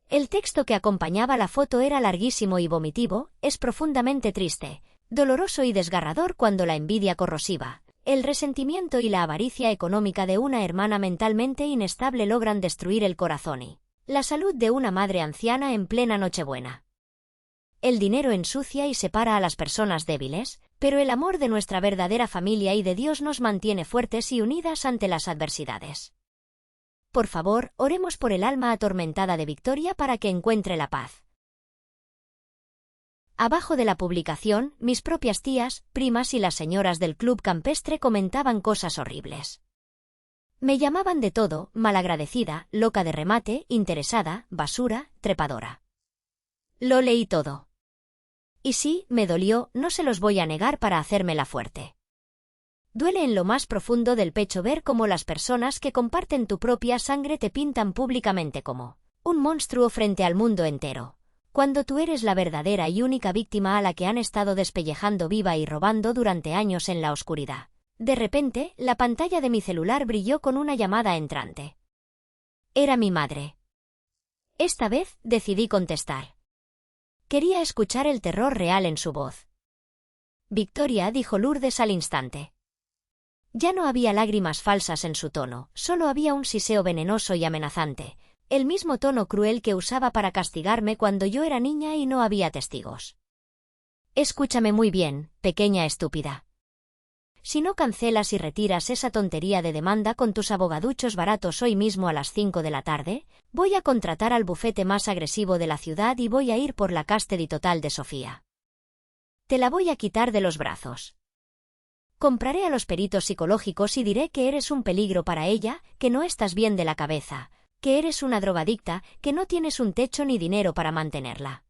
El texto que acompañaba la foto era larguísimo y vomitivo, es profundamente triste, doloroso y desgarrador cuando la envidia corrosiva, el resentimiento y la avaricia económica de una hermana mentalmente inestable logran destruir el corazón y la salud de una madre anciana en plena Nochebuena. El dinero ensucia y separa a las personas débiles, pero el amor de nuestra verdadera familia y de Dios nos mantiene fuertes y unidas ante las adversidades. Por favor, oremos por el alma atormentada de Victoria para que encuentre la paz. Abajo de la publicación, mis propias tías, primas y las señoras del club campestre comentaban cosas horribles. Me llamaban de todo, malagradecida, loca de remate, interesada, basura, trepadora. Lo leí todo. Y sí, me dolió, no se los voy a negar para hacérmela fuerte. Duele en lo más profundo del pecho ver cómo las personas que comparten tu propia sangre te pintan públicamente como un monstruo frente al mundo entero, cuando tú eres la verdadera y única víctima a la que han estado despellejando viva y robando durante años en la oscuridad. De repente, la pantalla de mi celular brilló con una llamada entrante. Era mi madre. Esta vez, decidí contestar. Quería escuchar el terror real en su voz. Victoria, dijo Lourdes al instante. Ya no había lágrimas falsas en su tono, solo había un siseo venenoso y amenazante, el mismo tono cruel que usaba para castigarme cuando yo era niña y no había testigos. Escúchame muy bien, pequeña estúpida. Si no cancelas y retiras esa tontería de demanda con tus abogaduchos baratos hoy mismo a las 5 de la tarde, voy a contratar al bufete más agresivo de la ciudad y voy a ir por la custody total de Sofía. Te la voy a quitar de los brazos. Compraré a los peritos psicológicos y diré que eres un peligro para ella, que no estás bien de la cabeza, que eres una drogadicta, que no tienes un techo ni dinero para mantenerla.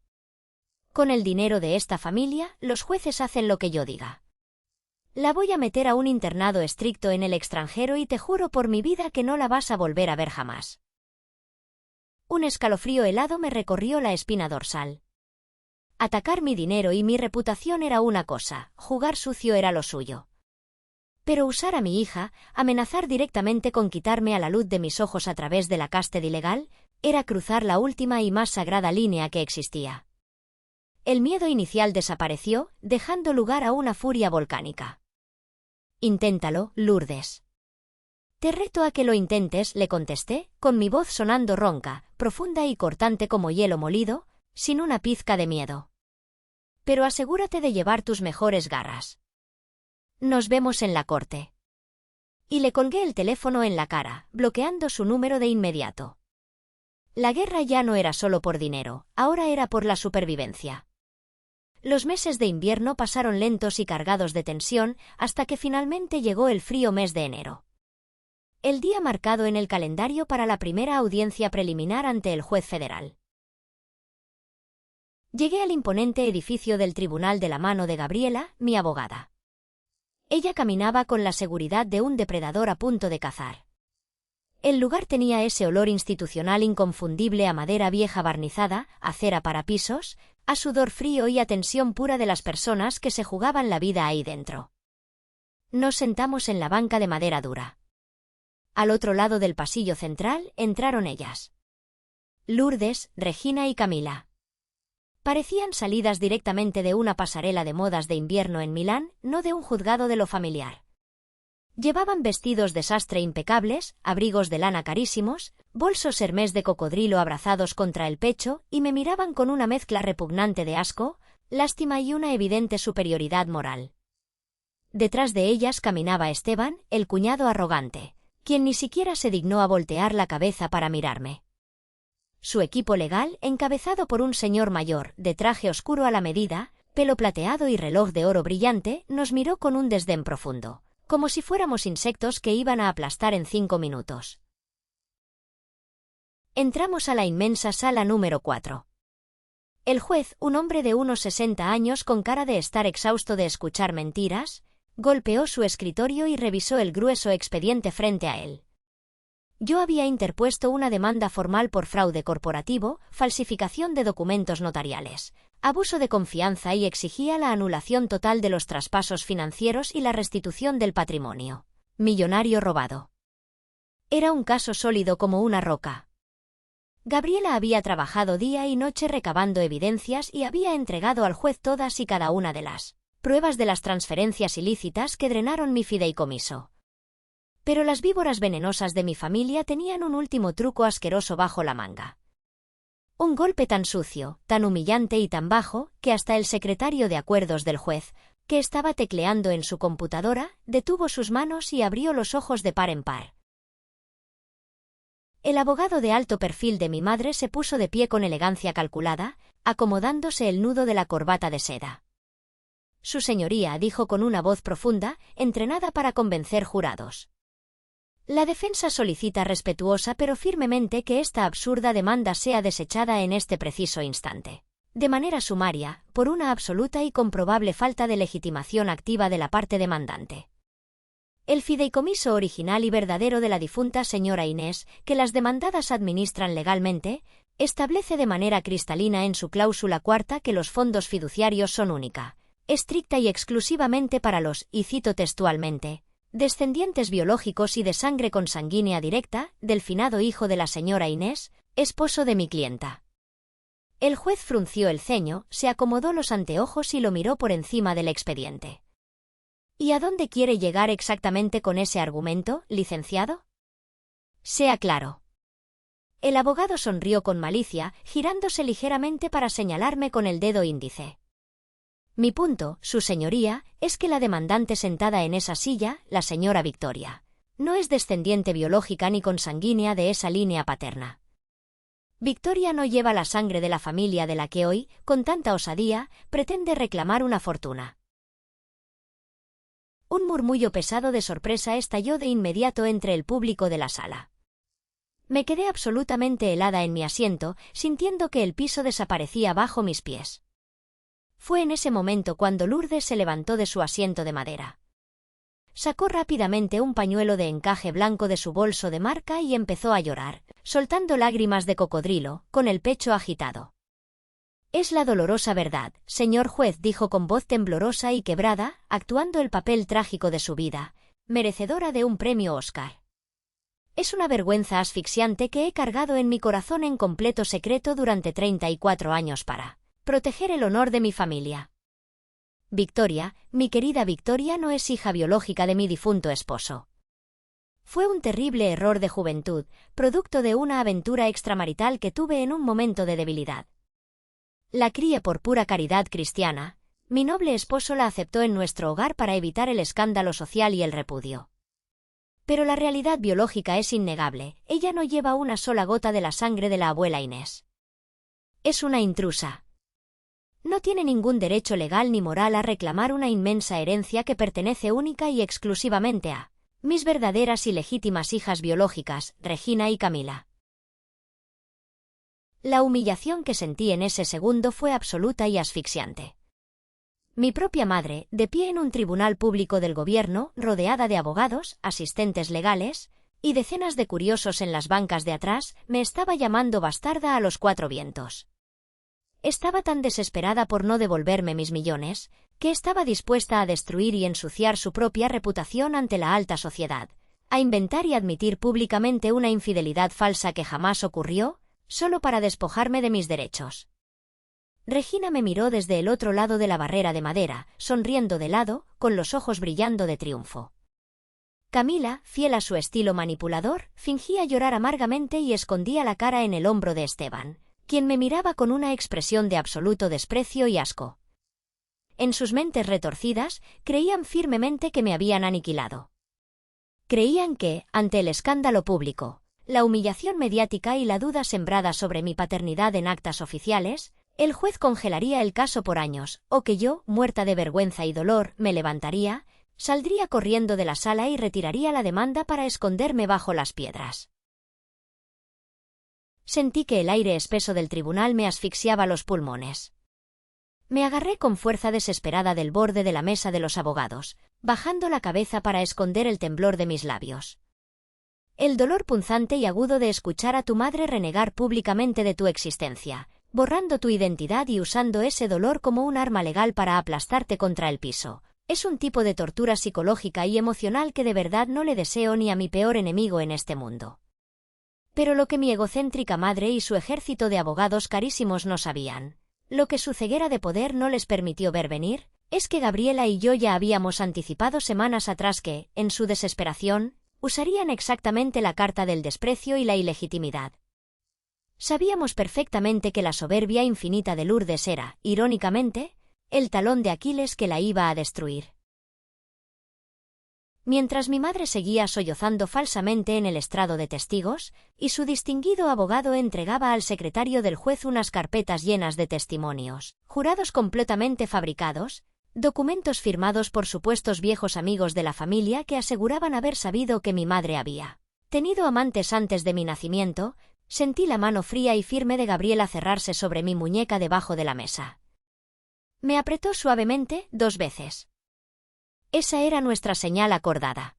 Con el dinero de esta familia, los jueces hacen lo que yo diga. La voy a meter a un internado estricto en el extranjero y te juro por mi vida que no la vas a volver a ver jamás. Un escalofrío helado me recorrió la espina dorsal. Atacar mi dinero y mi reputación era una cosa, jugar sucio era lo suyo. Pero usar a mi hija, amenazar directamente con quitarme a la luz de mis ojos a través de la custody legal, era cruzar la última y más sagrada línea que existía. El miedo inicial desapareció, dejando lugar a una furia volcánica. Inténtalo, Lourdes. Te reto a que lo intentes, le contesté, con mi voz sonando ronca, profunda y cortante como hielo molido, sin una pizca de miedo. Pero asegúrate de llevar tus mejores garras. Nos vemos en la corte. Y le colgué el teléfono en la cara, bloqueando su número de inmediato. La guerra ya no era solo por dinero, ahora era por la supervivencia. Los meses de invierno pasaron lentos y cargados de tensión, hasta que finalmente llegó el frío mes de enero. El día marcado en el calendario para la primera audiencia preliminar ante el juez federal. Llegué al imponente edificio del tribunal de la mano de Gabriela, mi abogada. Ella caminaba con la seguridad de un depredador a punto de cazar. El lugar tenía ese olor institucional inconfundible a madera vieja barnizada, a cera para pisos, a sudor frío y a tensión pura de las personas que se jugaban la vida ahí dentro. Nos sentamos en la banca de madera dura. Al otro lado del pasillo central entraron ellas. Lourdes, Regina y Camila. Parecían salidas directamente de una pasarela de modas de invierno en Milán, no de un juzgado de lo familiar. Llevaban vestidos de sastre impecables, abrigos de lana carísimos, bolsos Hermès de cocodrilo abrazados contra el pecho y me miraban con una mezcla repugnante de asco, lástima y una evidente superioridad moral. Detrás de ellas caminaba Esteban, el cuñado arrogante, quien ni siquiera se dignó a voltear la cabeza para mirarme. Su equipo legal, encabezado por un señor mayor, de traje oscuro a la medida, pelo plateado y reloj de oro brillante, nos miró con un desdén profundo, como si fuéramos insectos que iban a aplastar en 5 minutos. Entramos a la inmensa sala número 4. El juez, un hombre de unos 60 años con cara de estar exhausto de escuchar mentiras, golpeó su escritorio y revisó el grueso expediente frente a él. Yo había interpuesto una demanda formal por fraude corporativo, falsificación de documentos notariales, abuso de confianza y exigía la anulación total de los traspasos financieros y la restitución del patrimonio millonario robado. Era un caso sólido como una roca. Gabriela había trabajado día y noche recabando evidencias y había entregado al juez todas y cada una de las pruebas de las transferencias ilícitas que drenaron mi fideicomiso. Pero las víboras venenosas de mi familia tenían un último truco asqueroso bajo la manga. Un golpe tan sucio, tan humillante y tan bajo, que hasta el secretario de acuerdos del juez, que estaba tecleando en su computadora, detuvo sus manos y abrió los ojos de par en par. El abogado de alto perfil de mi madre se puso de pie con elegancia calculada, acomodándose el nudo de la corbata de seda. Su señoría dijo con una voz profunda, entrenada para convencer jurados. La defensa solicita respetuosa pero firmemente que esta absurda demanda sea desechada en este preciso instante, de manera sumaria, por una absoluta y comprobable falta de legitimación activa de la parte demandante. El fideicomiso original y verdadero de la difunta señora Inés, que las demandadas administran legalmente, establece de manera cristalina en su cláusula cuarta que los fondos fiduciarios son única, estricta y exclusivamente para los, y cito textualmente, descendientes biológicos y de sangre consanguínea directa, del finado hijo de la señora Inés, esposo de mi clienta. El juez frunció el ceño, se acomodó los anteojos y lo miró por encima del expediente. ¿Y a dónde quiere llegar exactamente con ese argumento, licenciado? Sea claro. El abogado sonrió con malicia, girándose ligeramente para señalarme con el dedo índice. Mi punto, su señoría, es que la demandante sentada en esa silla, la señora Victoria, no es descendiente biológica ni consanguínea de esa línea paterna. Victoria no lleva la sangre de la familia de la que hoy, con tanta osadía, pretende reclamar una fortuna. Un murmullo pesado de sorpresa estalló de inmediato entre el público de la sala. Me quedé absolutamente helada en mi asiento, sintiendo que el piso desaparecía bajo mis pies. Fue en ese momento cuando Lourdes se levantó de su asiento de madera. Sacó rápidamente un pañuelo de encaje blanco de su bolso de marca y empezó a llorar, soltando lágrimas de cocodrilo, con el pecho agitado. «Es la dolorosa verdad, señor juez», dijo con voz temblorosa y quebrada, actuando el papel trágico de su vida, merecedora de un premio Oscar. «Es una vergüenza asfixiante que he cargado en mi corazón en completo secreto durante 34 años para proteger el honor de mi familia. Victoria, mi querida Victoria, no es hija biológica de mi difunto esposo. Fue un terrible error de juventud, producto de una aventura extramarital que tuve en un momento de debilidad. La crié por pura caridad cristiana. Mi noble esposo la aceptó en nuestro hogar para evitar el escándalo social y el repudio. Pero la realidad biológica es innegable, ella no lleva una sola gota de la sangre de la abuela Inés. Es una intrusa. No tiene ningún derecho legal ni moral a reclamar una inmensa herencia que pertenece única y exclusivamente a mis verdaderas y legítimas hijas biológicas, Regina y Camila. La humillación que sentí en ese segundo fue absoluta y asfixiante. Mi propia madre, de pie en un tribunal público del gobierno, rodeada de abogados, asistentes legales y decenas de curiosos en las bancas de atrás, me estaba llamando bastarda a los cuatro vientos. Estaba tan desesperada por no devolverme mis millones, que estaba dispuesta a destruir y ensuciar su propia reputación ante la alta sociedad, a inventar y admitir públicamente una infidelidad falsa que jamás ocurrió, solo para despojarme de mis derechos. Regina me miró desde el otro lado de la barrera de madera, sonriendo de lado, con los ojos brillando de triunfo. Camila, fiel a su estilo manipulador, fingía llorar amargamente y escondía la cara en el hombro de Esteban, quien me miraba con una expresión de absoluto desprecio y asco. En sus mentes retorcidas, creían firmemente que me habían aniquilado. Creían que, ante el escándalo público, la humillación mediática y la duda sembrada sobre mi paternidad en actas oficiales, el juez congelaría el caso por años, o que yo, muerta de vergüenza y dolor, me levantaría, saldría corriendo de la sala y retiraría la demanda para esconderme bajo las piedras. Sentí que el aire espeso del tribunal me asfixiaba los pulmones. Me agarré con fuerza desesperada del borde de la mesa de los abogados, bajando la cabeza para esconder el temblor de mis labios. El dolor punzante y agudo de escuchar a tu madre renegar públicamente de tu existencia, borrando tu identidad y usando ese dolor como un arma legal para aplastarte contra el piso, es un tipo de tortura psicológica y emocional que de verdad no le deseo ni a mi peor enemigo en este mundo. Pero lo que mi egocéntrica madre y su ejército de abogados carísimos no sabían, lo que su ceguera de poder no les permitió ver venir, es que Gabriela y yo ya habíamos anticipado semanas atrás que, en su desesperación, usarían exactamente la carta del desprecio y la ilegitimidad. Sabíamos perfectamente que la soberbia infinita de Lourdes era, irónicamente, el talón de Aquiles que la iba a destruir. Mientras mi madre seguía sollozando falsamente en el estrado de testigos, y su distinguido abogado entregaba al secretario del juez unas carpetas llenas de testimonios, jurados completamente fabricados, documentos firmados por supuestos viejos amigos de la familia que aseguraban haber sabido que mi madre había tenido amantes antes de mi nacimiento, sentí la mano fría y firme de Gabriela cerrarse sobre mi muñeca debajo de la mesa. Me apretó suavemente 2 veces. Esa era nuestra señal acordada.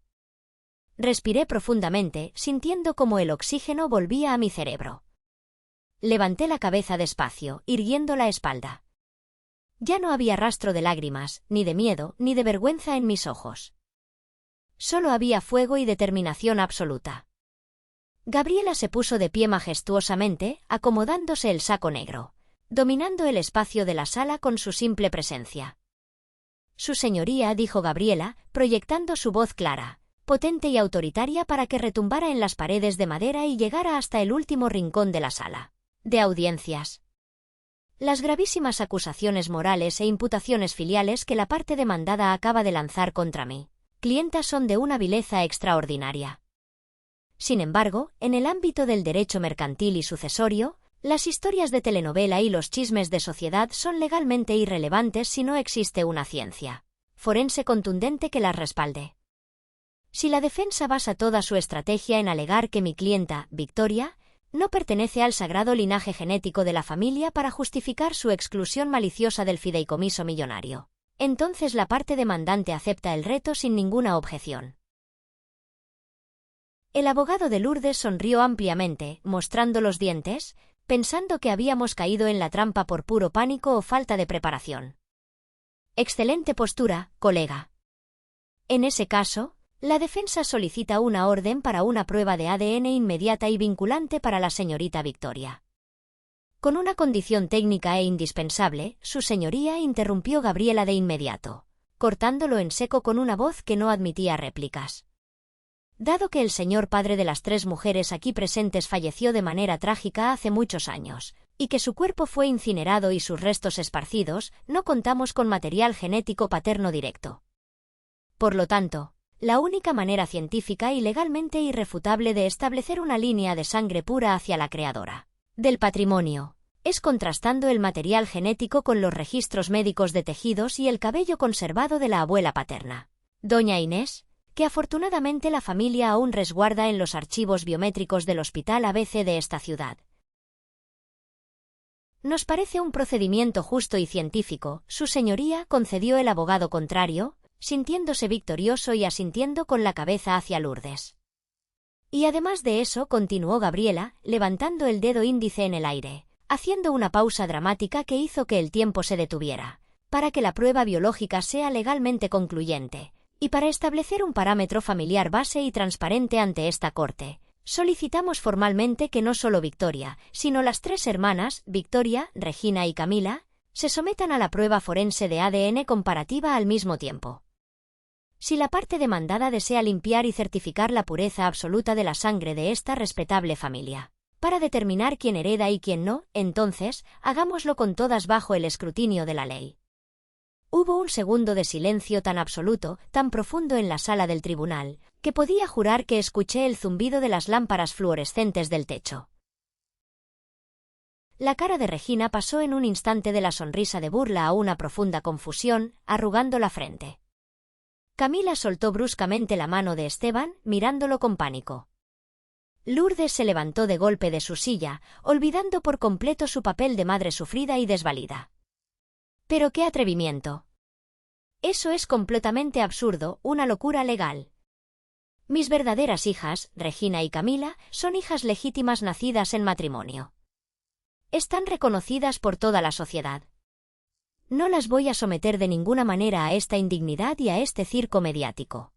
Respiré profundamente, sintiendo cómo el oxígeno volvía a mi cerebro. Levanté la cabeza despacio, irguiendo la espalda. Ya no había rastro de lágrimas, ni de miedo, ni de vergüenza en mis ojos. Solo había fuego y determinación absoluta. Gabriela se puso de pie majestuosamente, acomodándose el saco negro, dominando el espacio de la sala con su simple presencia. Su señoría, dijo Gabriela, proyectando su voz clara, potente y autoritaria para que retumbara en las paredes de madera y llegara hasta el último rincón de la sala de audiencias. Las gravísimas acusaciones morales e imputaciones filiales que la parte demandada acaba de lanzar contra mí, clienta, son de una vileza extraordinaria. Sin embargo, en el ámbito del derecho mercantil y sucesorio, las historias de telenovela y los chismes de sociedad son legalmente irrelevantes si no existe una ciencia forense contundente que las respalde. Si la defensa basa toda su estrategia en alegar que mi clienta, Victoria, no pertenece al sagrado linaje genético de la familia para justificar su exclusión maliciosa del fideicomiso millonario, entonces la parte demandante acepta el reto sin ninguna objeción. El abogado de Lourdes sonrió ampliamente, mostrando los dientes, pensando que habíamos caído en la trampa por puro pánico o falta de preparación. Excelente postura, colega. En ese caso, la defensa solicita una orden para una prueba de ADN inmediata y vinculante para la señorita Victoria. Con una condición técnica e indispensable, su señoría interrumpió Gabriela de inmediato, cortándolo en seco con una voz que no admitía réplicas. Dado que el señor padre de las 3 mujeres aquí presentes falleció de manera trágica hace muchos años, y que su cuerpo fue incinerado y sus restos esparcidos, no contamos con material genético paterno directo. Por lo tanto, la única manera científica y legalmente irrefutable de establecer una línea de sangre pura hacia la creadora del patrimonio es contrastando el material genético con los registros médicos de tejidos y el cabello conservado de la abuela paterna, doña Inés, que afortunadamente la familia aún resguarda en los archivos biométricos del Hospital ABC de esta ciudad. Nos parece un procedimiento justo y científico, Su Señoría, concedió el abogado contrario, sintiéndose victorioso y asintiendo con la cabeza hacia Lourdes. Y además de eso, continuó Gabriela, levantando el dedo índice en el aire, haciendo una pausa dramática que hizo que el tiempo se detuviera, para que la prueba biológica sea legalmente concluyente, y para establecer un parámetro familiar base y transparente ante esta Corte. Solicitamos formalmente que no solo Victoria, sino las tres hermanas, Victoria, Regina y Camila, se sometan a la prueba forense de ADN comparativa al mismo tiempo. Si la parte demandada desea limpiar y certificar la pureza absoluta de la sangre de esta respetable familia, para determinar quién hereda y quién no, entonces, hagámoslo con todas bajo el escrutinio de la ley. Hubo un segundo de silencio tan absoluto, tan profundo en la sala del tribunal, que podía jurar que escuché el zumbido de las lámparas fluorescentes del techo. La cara de Regina pasó en un instante de la sonrisa de burla a una profunda confusión, arrugando la frente. Camila soltó bruscamente la mano de Esteban, mirándolo con pánico. Lourdes se levantó de golpe de su silla, olvidando por completo su papel de madre sufrida y desvalida. ¡Pero qué atrevimiento! Eso es completamente absurdo, una locura legal. Mis verdaderas hijas, Regina y Camila, son hijas legítimas nacidas en matrimonio. Están reconocidas por toda la sociedad. No las voy a someter de ninguna manera a esta indignidad y a este circo mediático.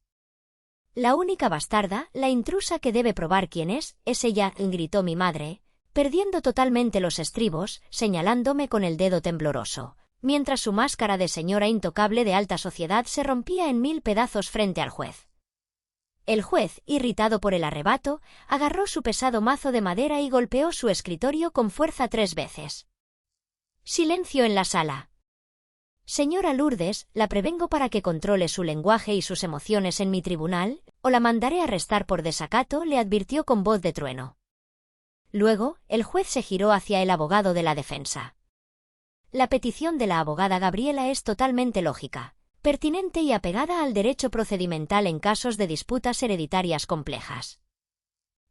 La única bastarda, la intrusa que debe probar quién es ella, gritó mi madre, perdiendo totalmente los estribos, señalándome con el dedo tembloroso, mientras su máscara de señora intocable de alta sociedad se rompía en 1000 pedazos frente al juez. El juez, irritado por el arrebato, agarró su pesado mazo de madera y golpeó su escritorio con fuerza 3 veces. Silencio en la sala. Señora Lourdes, la prevengo para que controle su lenguaje y sus emociones en mi tribunal, o la mandaré arrestar por desacato, le advirtió con voz de trueno. Luego, el juez se giró hacia el abogado de la defensa. La petición de la abogada Gabriela es totalmente lógica, pertinente y apegada al derecho procedimental en casos de disputas hereditarias complejas.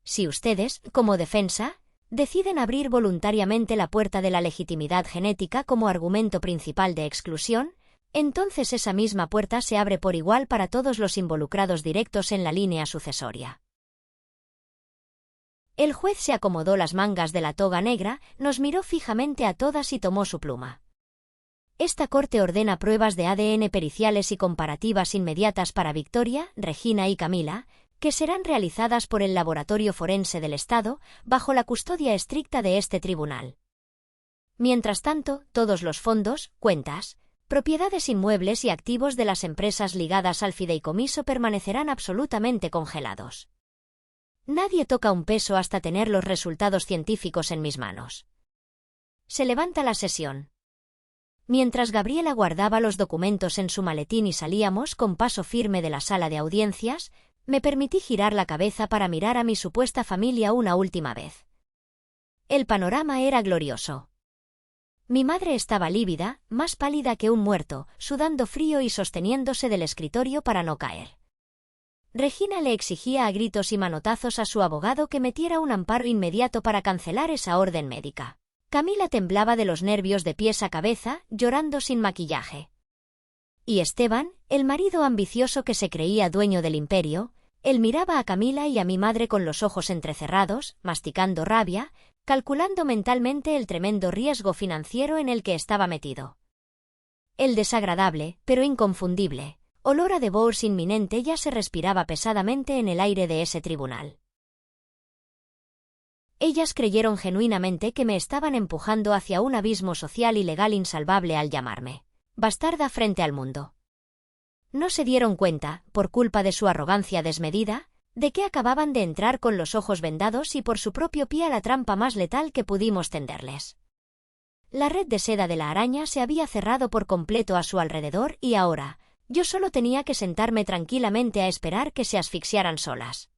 Si ustedes, como defensa, deciden abrir voluntariamente la puerta de la legitimidad genética como argumento principal de exclusión, entonces esa misma puerta se abre por igual para todos los involucrados directos en la línea sucesoria. El juez se acomodó las mangas de la toga negra, nos miró fijamente a todas y tomó su pluma. Esta Corte ordena pruebas de ADN periciales y comparativas inmediatas para Victoria, Regina y Camila, que serán realizadas por el Laboratorio Forense del Estado, bajo la custodia estricta de este tribunal. Mientras tanto, todos los fondos, cuentas, propiedades inmuebles y activos de las empresas ligadas al fideicomiso permanecerán absolutamente congelados. Nadie toca un peso hasta tener los resultados científicos en mis manos. Se levanta la sesión. Mientras Gabriela guardaba los documentos en su maletín y salíamos con paso firme de la sala de audiencias, me permití girar la cabeza para mirar a mi supuesta familia una última vez. El panorama era glorioso. Mi madre estaba lívida, más pálida que un muerto, sudando frío y sosteniéndose del escritorio para no caer. Regina le exigía a gritos y manotazos a su abogado que metiera un amparo inmediato para cancelar esa orden médica. Camila temblaba de los nervios de pies a cabeza, llorando sin maquillaje. Y Esteban, el marido ambicioso que se creía dueño del imperio, él miraba a Camila y a mi madre con los ojos entrecerrados, masticando rabia, calculando mentalmente el tremendo riesgo financiero en el que estaba metido. El desagradable, pero inconfundible, olor a divorcio inminente ya se respiraba pesadamente en el aire de ese tribunal. Ellas creyeron genuinamente que me estaban empujando hacia un abismo social y legal insalvable al llamarme bastarda frente al mundo. No se dieron cuenta, por culpa de su arrogancia desmedida, de que acababan de entrar con los ojos vendados y por su propio pie a la trampa más letal que pudimos tenderles. La red de seda de la araña se había cerrado por completo a su alrededor y ahora, yo solo tenía que sentarme tranquilamente a esperar que se asfixiaran solas.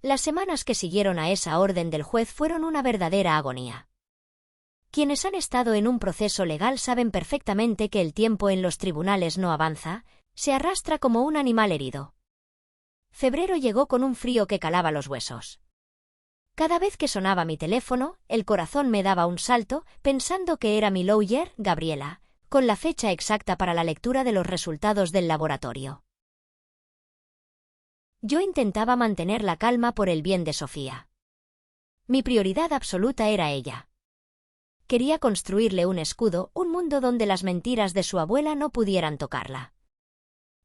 Las semanas que siguieron a esa orden del juez fueron una verdadera agonía. Quienes han estado en un proceso legal saben perfectamente que el tiempo en los tribunales no avanza, se arrastra como un animal herido. Febrero llegó con un frío que calaba los huesos. Cada vez que sonaba mi teléfono, el corazón me daba un salto, pensando que era mi lawyer, Gabriela, con la fecha exacta para la lectura de los resultados del laboratorio. Yo intentaba mantener la calma por el bien de Sofía. Mi prioridad absoluta era ella. Quería construirle un escudo, un mundo donde las mentiras de su abuela no pudieran tocarla.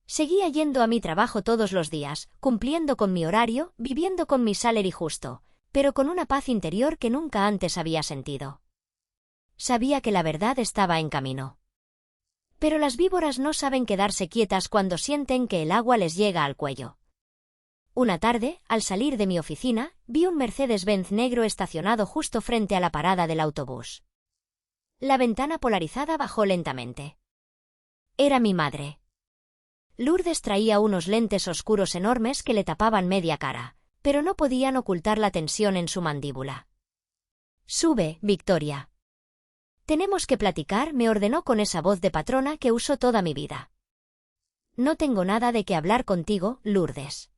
Seguía yendo a mi trabajo todos los días, cumpliendo con mi horario, viviendo con mi salary justo, pero con una paz interior que nunca antes había sentido. Sabía que la verdad estaba en camino. Pero las víboras no saben quedarse quietas cuando sienten que el agua les llega al cuello. Una tarde, al salir de mi oficina, vi un Mercedes-Benz negro estacionado justo frente a la parada del autobús. La ventana polarizada bajó lentamente. Era mi madre. Lourdes traía unos lentes oscuros enormes que le tapaban media cara, pero no podían ocultar la tensión en su mandíbula. «Sube, Victoria. Tenemos que platicar», me ordenó con esa voz de patrona que uso toda mi vida. «No tengo nada de qué hablar contigo, Lourdes».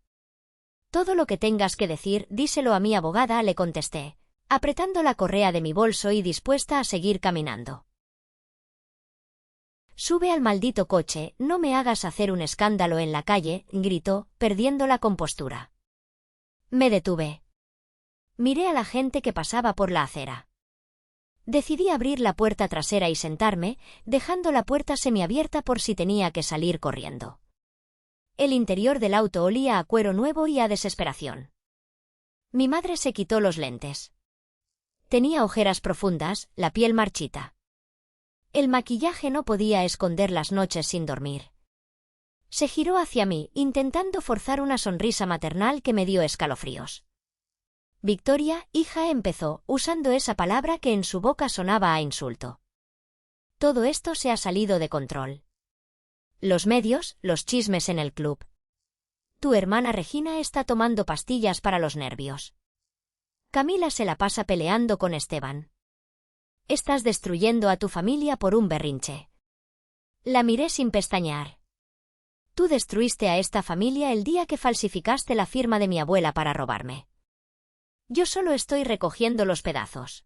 «Todo lo que tengas que decir, díselo a mi abogada», le contesté, apretando la correa de mi bolso y dispuesta a seguir caminando. «Sube al maldito coche, no me hagas hacer un escándalo en la calle», gritó, perdiendo la compostura. Me detuve. Miré a la gente que pasaba por la acera. Decidí abrir la puerta trasera y sentarme, dejando la puerta semiabierta por si tenía que salir corriendo. El interior del auto olía a cuero nuevo y a desesperación. Mi madre se quitó los lentes. Tenía ojeras profundas, la piel marchita. El maquillaje no podía esconder las noches sin dormir. Se giró hacia mí, intentando forzar una sonrisa maternal que me dio escalofríos. «Victoria, hija», empezó, usando esa palabra que en su boca sonaba a insulto. «Todo esto se ha salido de control. Los medios, los chismes en el club. Tu hermana Regina está tomando pastillas para los nervios. Camila se la pasa peleando con Esteban. Estás destruyendo a tu familia por un berrinche». La miré sin pestañear. «Tú destruiste a esta familia el día que falsificaste la firma de mi abuela para robarme. Yo solo estoy recogiendo los pedazos».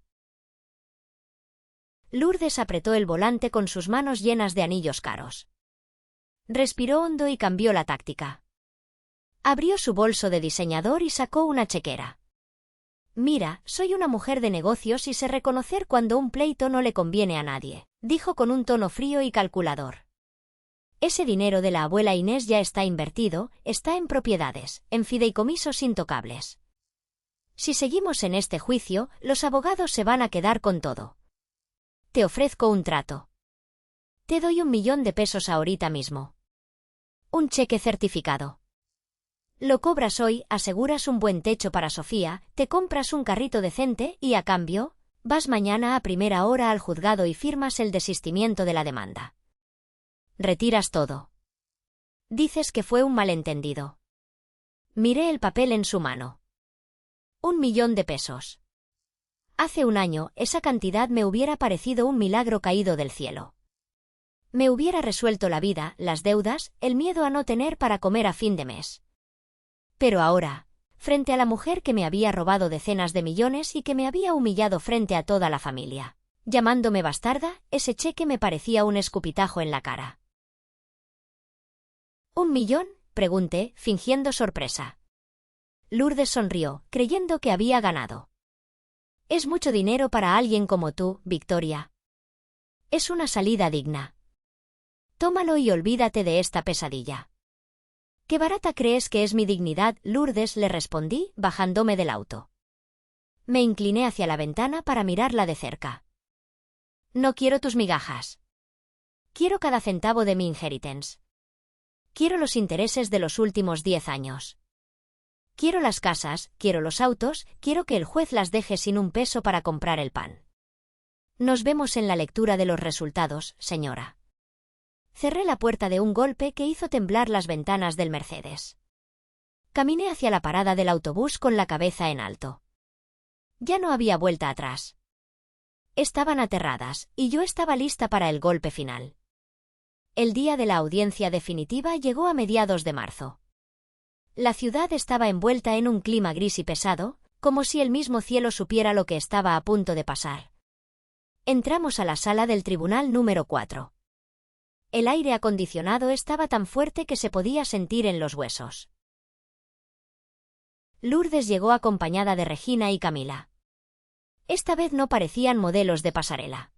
Lourdes apretó el volante con sus manos llenas de anillos caros. Respiró hondo y cambió la táctica. Abrió su bolso de diseñador y sacó una chequera. «Mira, soy una mujer de negocios y sé reconocer cuando un pleito no le conviene a nadie», dijo con un tono frío y calculador. «Ese dinero de la abuela Inés ya está invertido, está en propiedades, en fideicomisos intocables. Si seguimos en este juicio, los abogados se van a quedar con todo. Te ofrezco un trato. Te doy 1 millón de pesos ahorita mismo. Un cheque certificado. Lo cobras hoy, aseguras un buen techo para Sofía, te compras un carrito decente y, a cambio, vas mañana a primera hora al juzgado y firmas el desistimiento de la demanda. Retiras todo. Dices que fue un malentendido». Miré el papel en su mano. 1 millón de pesos. Hace un año, esa cantidad me hubiera parecido un milagro caído del cielo. Me hubiera resuelto la vida, las deudas, el miedo a no tener para comer a fin de mes. Pero ahora, frente a la mujer que me había robado decenas de millones y que me había humillado frente a toda la familia, llamándome bastarda, ese cheque me parecía un escupitajo en la cara. «¿1 millón?», pregunté, fingiendo sorpresa. Lourdes sonrió, creyendo que había ganado. «Es mucho dinero para alguien como tú, Victoria. Es una salida digna. Tómalo y olvídate de esta pesadilla». «¿Qué barata crees que es mi dignidad, Lourdes?», le respondí, bajándome del auto. Me incliné hacia la ventana para mirarla de cerca. «No quiero tus migajas. Quiero cada centavo de mi inheritance. Quiero los intereses de los últimos 10 años. Quiero las casas, quiero los autos, quiero que el juez las deje sin un peso para comprar el pan. Nos vemos en la lectura de los resultados, señora». Cerré la puerta de un golpe que hizo temblar las ventanas del Mercedes. Caminé hacia la parada del autobús con la cabeza en alto. Ya no había vuelta atrás. Estaban aterradas, y yo estaba lista para el golpe final. El día de la audiencia definitiva llegó a mediados de marzo. La ciudad estaba envuelta en un clima gris y pesado, como si el mismo cielo supiera lo que estaba a punto de pasar. Entramos a la sala del tribunal número 4. El aire acondicionado estaba tan fuerte que se podía sentir en los huesos. Lourdes llegó acompañada de Regina y Camila. Esta vez no parecían modelos de pasarela.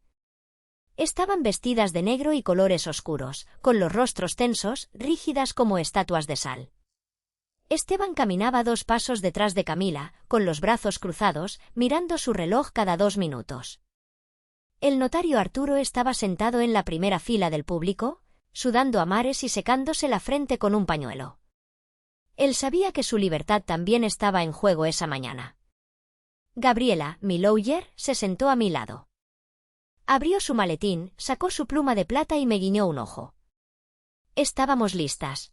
Estaban vestidas de negro y colores oscuros, con los rostros tensos, rígidas como estatuas de sal. Esteban caminaba 2 pasos detrás de Camila, con los brazos cruzados, mirando su reloj cada 2 minutos. El notario Arturo estaba sentado en la primera fila del público, sudando a mares y secándose la frente con un pañuelo. Él sabía que su libertad también estaba en juego esa mañana. Gabriela, mi lawyer, se sentó a mi lado. Abrió su maletín, sacó su pluma de plata y me guiñó un ojo. Estábamos listas.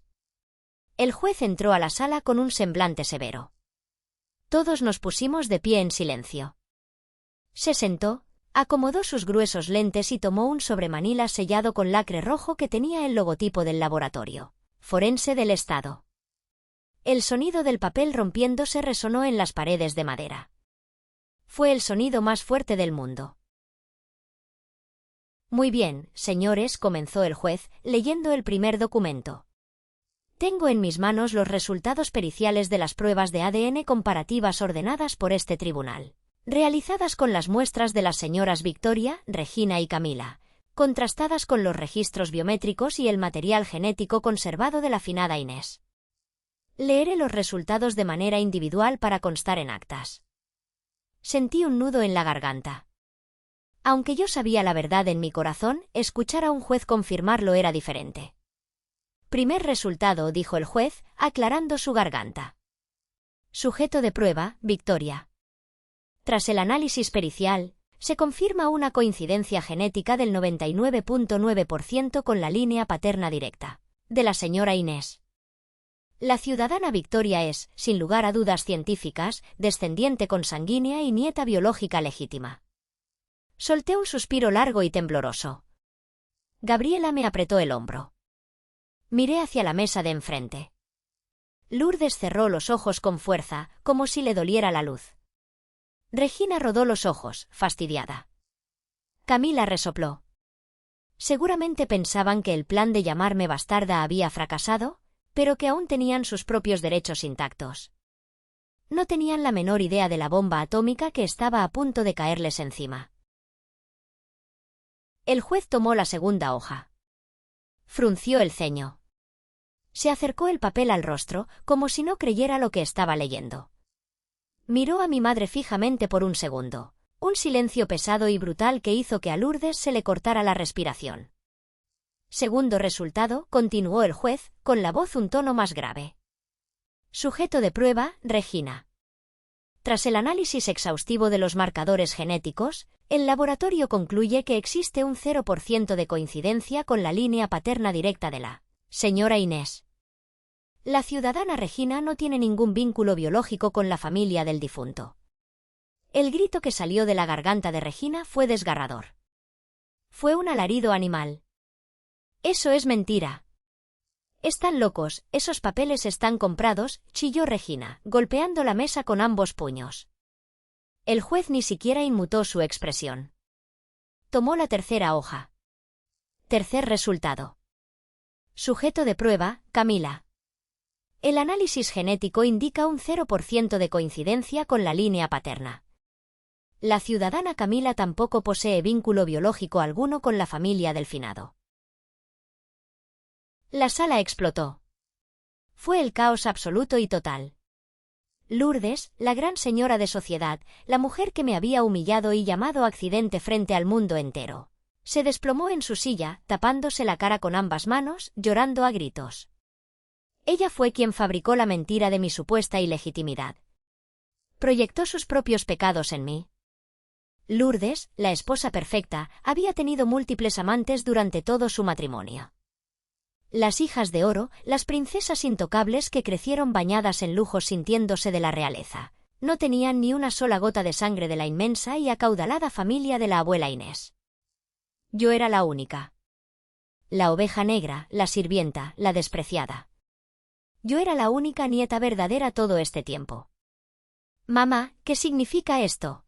El juez entró a la sala con un semblante severo. Todos nos pusimos de pie en silencio. Se sentó, acomodó sus gruesos lentes y tomó un sobremanila sellado con lacre rojo que tenía el logotipo del laboratorio forense del Estado. El sonido del papel rompiéndose resonó en las paredes de madera. Fue el sonido más fuerte del mundo. Muy bien, señores, comenzó el juez, leyendo el primer documento. Tengo en mis manos los resultados periciales de las pruebas de ADN comparativas ordenadas por este tribunal, realizadas con las muestras de las señoras Victoria, Regina y Camila, contrastadas con los registros biométricos y el material genético conservado de la finada Inés. Leeré los resultados de manera individual para constar en actas. Sentí un nudo en la garganta. Aunque yo sabía la verdad en mi corazón, escuchar a un juez confirmarlo era diferente. Primer resultado, dijo el juez, aclarando su garganta. Sujeto de prueba, Victoria. Tras el análisis pericial, se confirma una coincidencia genética del 99.9% con la línea paterna directa de la señora Inés. La ciudadana Victoria es, sin lugar a dudas científicas, descendiente consanguínea y nieta biológica legítima. Solté un suspiro largo y tembloroso. Gabriela me apretó el hombro. Miré hacia la mesa de enfrente. Lourdes cerró los ojos con fuerza, como si le doliera la luz. Regina rodó los ojos, fastidiada. Camila resopló. Seguramente pensaban que el plan de llamarme bastarda había fracasado, pero que aún tenían sus propios derechos intactos. No tenían la menor idea de la bomba atómica que estaba a punto de caerles encima. El juez tomó la segunda hoja. Frunció el ceño. Se acercó el papel al rostro, como si no creyera lo que estaba leyendo. Miró a mi madre fijamente por un segundo, un silencio pesado y brutal que hizo que a Lourdes se le cortara la respiración. Segundo resultado, continuó el juez, con la voz un tono más grave. Sujeto de prueba, Regina. Tras el análisis exhaustivo de los marcadores genéticos, el laboratorio concluye que existe un 0% de coincidencia con la línea paterna directa de la señora Inés. La ciudadana Regina no tiene ningún vínculo biológico con la familia del difunto. El grito que salió de la garganta de Regina fue desgarrador. Fue un alarido animal. Eso es mentira. Están locos, esos papeles están comprados, chilló Regina, golpeando la mesa con ambos puños. El juez ni siquiera inmutó su expresión. Tomó la tercera hoja. Tercer resultado. Sujeto de prueba, Camila. El análisis genético indica un 0% de coincidencia con la línea paterna. La ciudadana Camila tampoco posee vínculo biológico alguno con la familia del finado. La sala explotó. Fue el caos absoluto y total. Lourdes, la gran señora de sociedad, la mujer que me había humillado y llamado accidente frente al mundo entero, se desplomó en su silla, tapándose la cara con ambas manos, llorando a gritos. Ella fue quien fabricó la mentira de mi supuesta ilegitimidad. Proyectó sus propios pecados en mí. Lourdes, la esposa perfecta, había tenido múltiples amantes durante todo su matrimonio. Las hijas de oro, las princesas intocables que crecieron bañadas en lujos sintiéndose de la realeza, no tenían ni una sola gota de sangre de la inmensa y acaudalada familia de la abuela Inés. Yo era la única. La oveja negra, la sirvienta, la despreciada. Yo era la única nieta verdadera todo este tiempo. Mamá, ¿qué significa esto?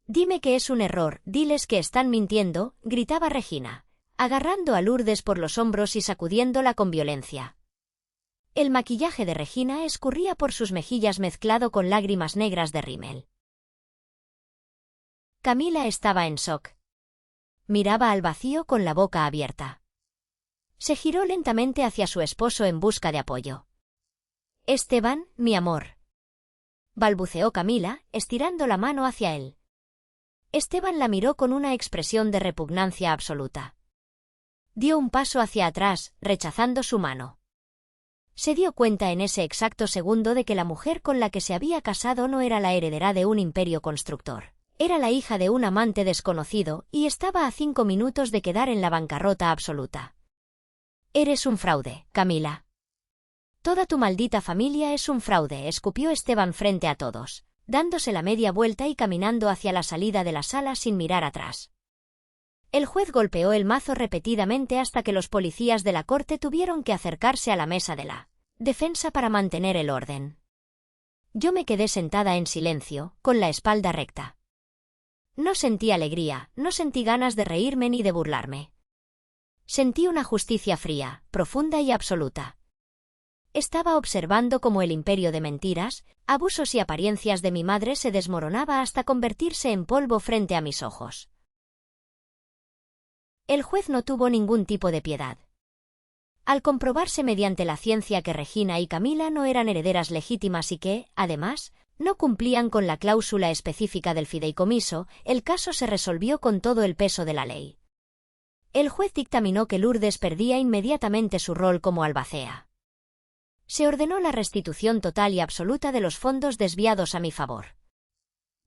Dime que es un error, diles que están mintiendo, gritaba Regina, agarrando a Lourdes por los hombros y sacudiéndola con violencia. El maquillaje de Regina escurría por sus mejillas mezclado con lágrimas negras de rímel. Camila estaba en shock. Miraba al vacío con la boca abierta. Se giró lentamente hacia su esposo en busca de apoyo. Esteban, mi amor. Balbuceó Camila, estirando la mano hacia él. Esteban la miró con una expresión de repugnancia absoluta. Dio un paso hacia atrás, rechazando su mano. Se dio cuenta en ese exacto segundo de que la mujer con la que se había casado no era la heredera de un imperio constructor. Era la hija de un amante desconocido y estaba a 5 minutos de quedar en la bancarrota absoluta. Eres un fraude, Camila. Toda tu maldita familia es un fraude, escupió Esteban frente a todos, dándose la media vuelta y caminando hacia la salida de la sala sin mirar atrás. El juez golpeó el mazo repetidamente hasta que los policías de la corte tuvieron que acercarse a la mesa de la defensa para mantener el orden. Yo me quedé sentada en silencio, con la espalda recta. No sentí alegría, no sentí ganas de reírme ni de burlarme. Sentí una justicia fría, profunda y absoluta. Estaba observando cómo el imperio de mentiras, abusos y apariencias de mi madre se desmoronaba hasta convertirse en polvo frente a mis ojos. El juez no tuvo ningún tipo de piedad. Al comprobarse mediante la ciencia que Regina y Camila no eran herederas legítimas y que, además, no cumplían con la cláusula específica del fideicomiso, el caso se resolvió con todo el peso de la ley. El juez dictaminó que Lourdes perdía inmediatamente su rol como albacea. Se ordenó la restitución total y absoluta de los fondos desviados a mi favor.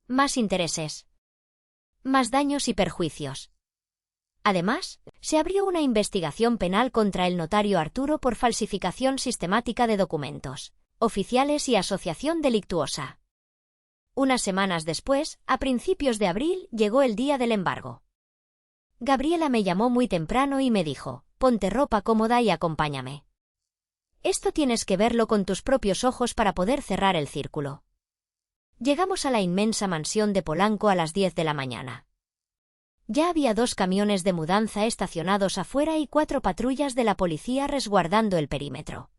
Más intereses. Más daños y perjuicios. Además, se abrió una investigación penal contra el notario Arturo por falsificación sistemática de documentos oficiales y asociación delictuosa. Unas semanas después, a principios de abril, llegó el día del embargo. Gabriela me llamó muy temprano y me dijo, ponte ropa cómoda y acompáñame. Esto tienes que verlo con tus propios ojos para poder cerrar el círculo. Llegamos a la inmensa mansión de Polanco a las 10 de la mañana. Ya había 2 camiones de mudanza estacionados afuera y 4 patrullas de la policía resguardando el perímetro.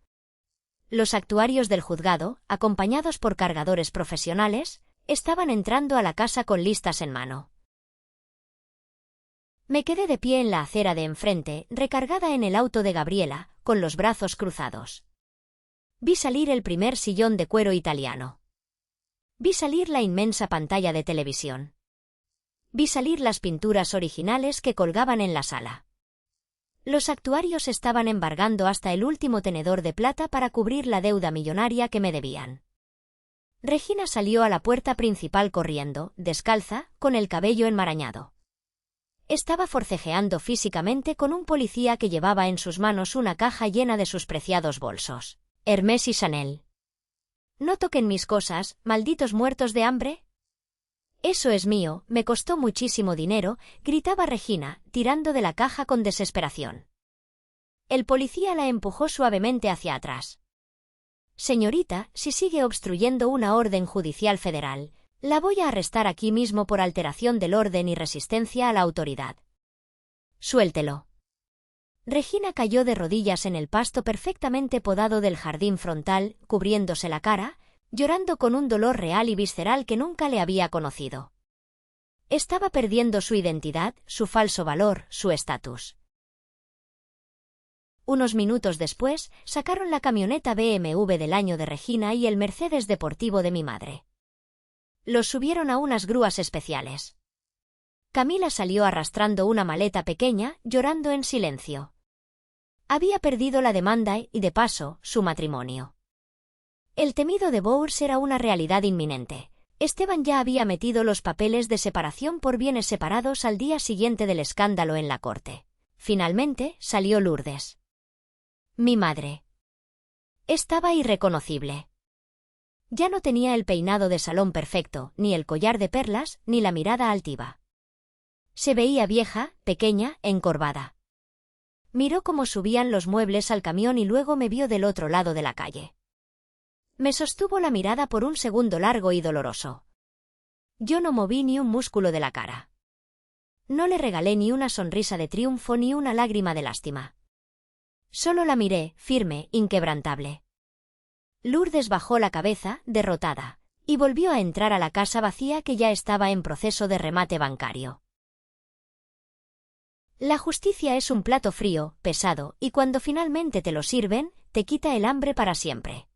Los actuarios del juzgado, acompañados por cargadores profesionales, estaban entrando a la casa con listas en mano. Me quedé de pie en la acera de enfrente, recargada en el auto de Gabriela, con los brazos cruzados. Vi salir el primer sillón de cuero italiano. Vi salir la inmensa pantalla de televisión. Vi salir las pinturas originales que colgaban en la sala. Los actuarios estaban embargando hasta el último tenedor de plata para cubrir la deuda millonaria que me debían. Regina salió a la puerta principal corriendo, descalza, con el cabello enmarañado. Estaba forcejeando físicamente con un policía que llevaba en sus manos una caja llena de sus preciados bolsos. Hermès y Chanel. «No toquen mis cosas, malditos muertos de hambre». «Eso es mío, me costó muchísimo dinero», gritaba Regina, tirando de la caja con desesperación. El policía la empujó suavemente hacia atrás. «Señorita, si sigue obstruyendo una orden judicial federal, la voy a arrestar aquí mismo por alteración del orden y resistencia a la autoridad». «Suéltelo». Regina cayó de rodillas en el pasto perfectamente podado del jardín frontal, cubriéndose la cara, llorando con un dolor real y visceral que nunca le había conocido. Estaba perdiendo su identidad, su falso valor, su estatus. Unos minutos después, sacaron la camioneta BMW del año de Regina y el Mercedes deportivo de mi madre. Los subieron a unas grúas especiales. Camila salió arrastrando una maleta pequeña, llorando en silencio. Había perdido la demanda y, de paso, su matrimonio. El temido divorcio era una realidad inminente. Esteban ya había metido los papeles de separación por bienes separados al día siguiente del escándalo en la corte. Finalmente, salió Lourdes. Mi madre. Estaba irreconocible. Ya no tenía el peinado de salón perfecto, ni el collar de perlas, ni la mirada altiva. Se veía vieja, pequeña, encorvada. Miró cómo subían los muebles al camión y luego me vio del otro lado de la calle. Me sostuvo la mirada por un segundo largo y doloroso. Yo no moví ni un músculo de la cara. No le regalé ni una sonrisa de triunfo ni una lágrima de lástima. Solo la miré, firme, inquebrantable. Lourdes bajó la cabeza, derrotada, y volvió a entrar a la casa vacía que ya estaba en proceso de remate bancario. La justicia es un plato frío, pesado, y cuando finalmente te lo sirven, te quita el hambre para siempre.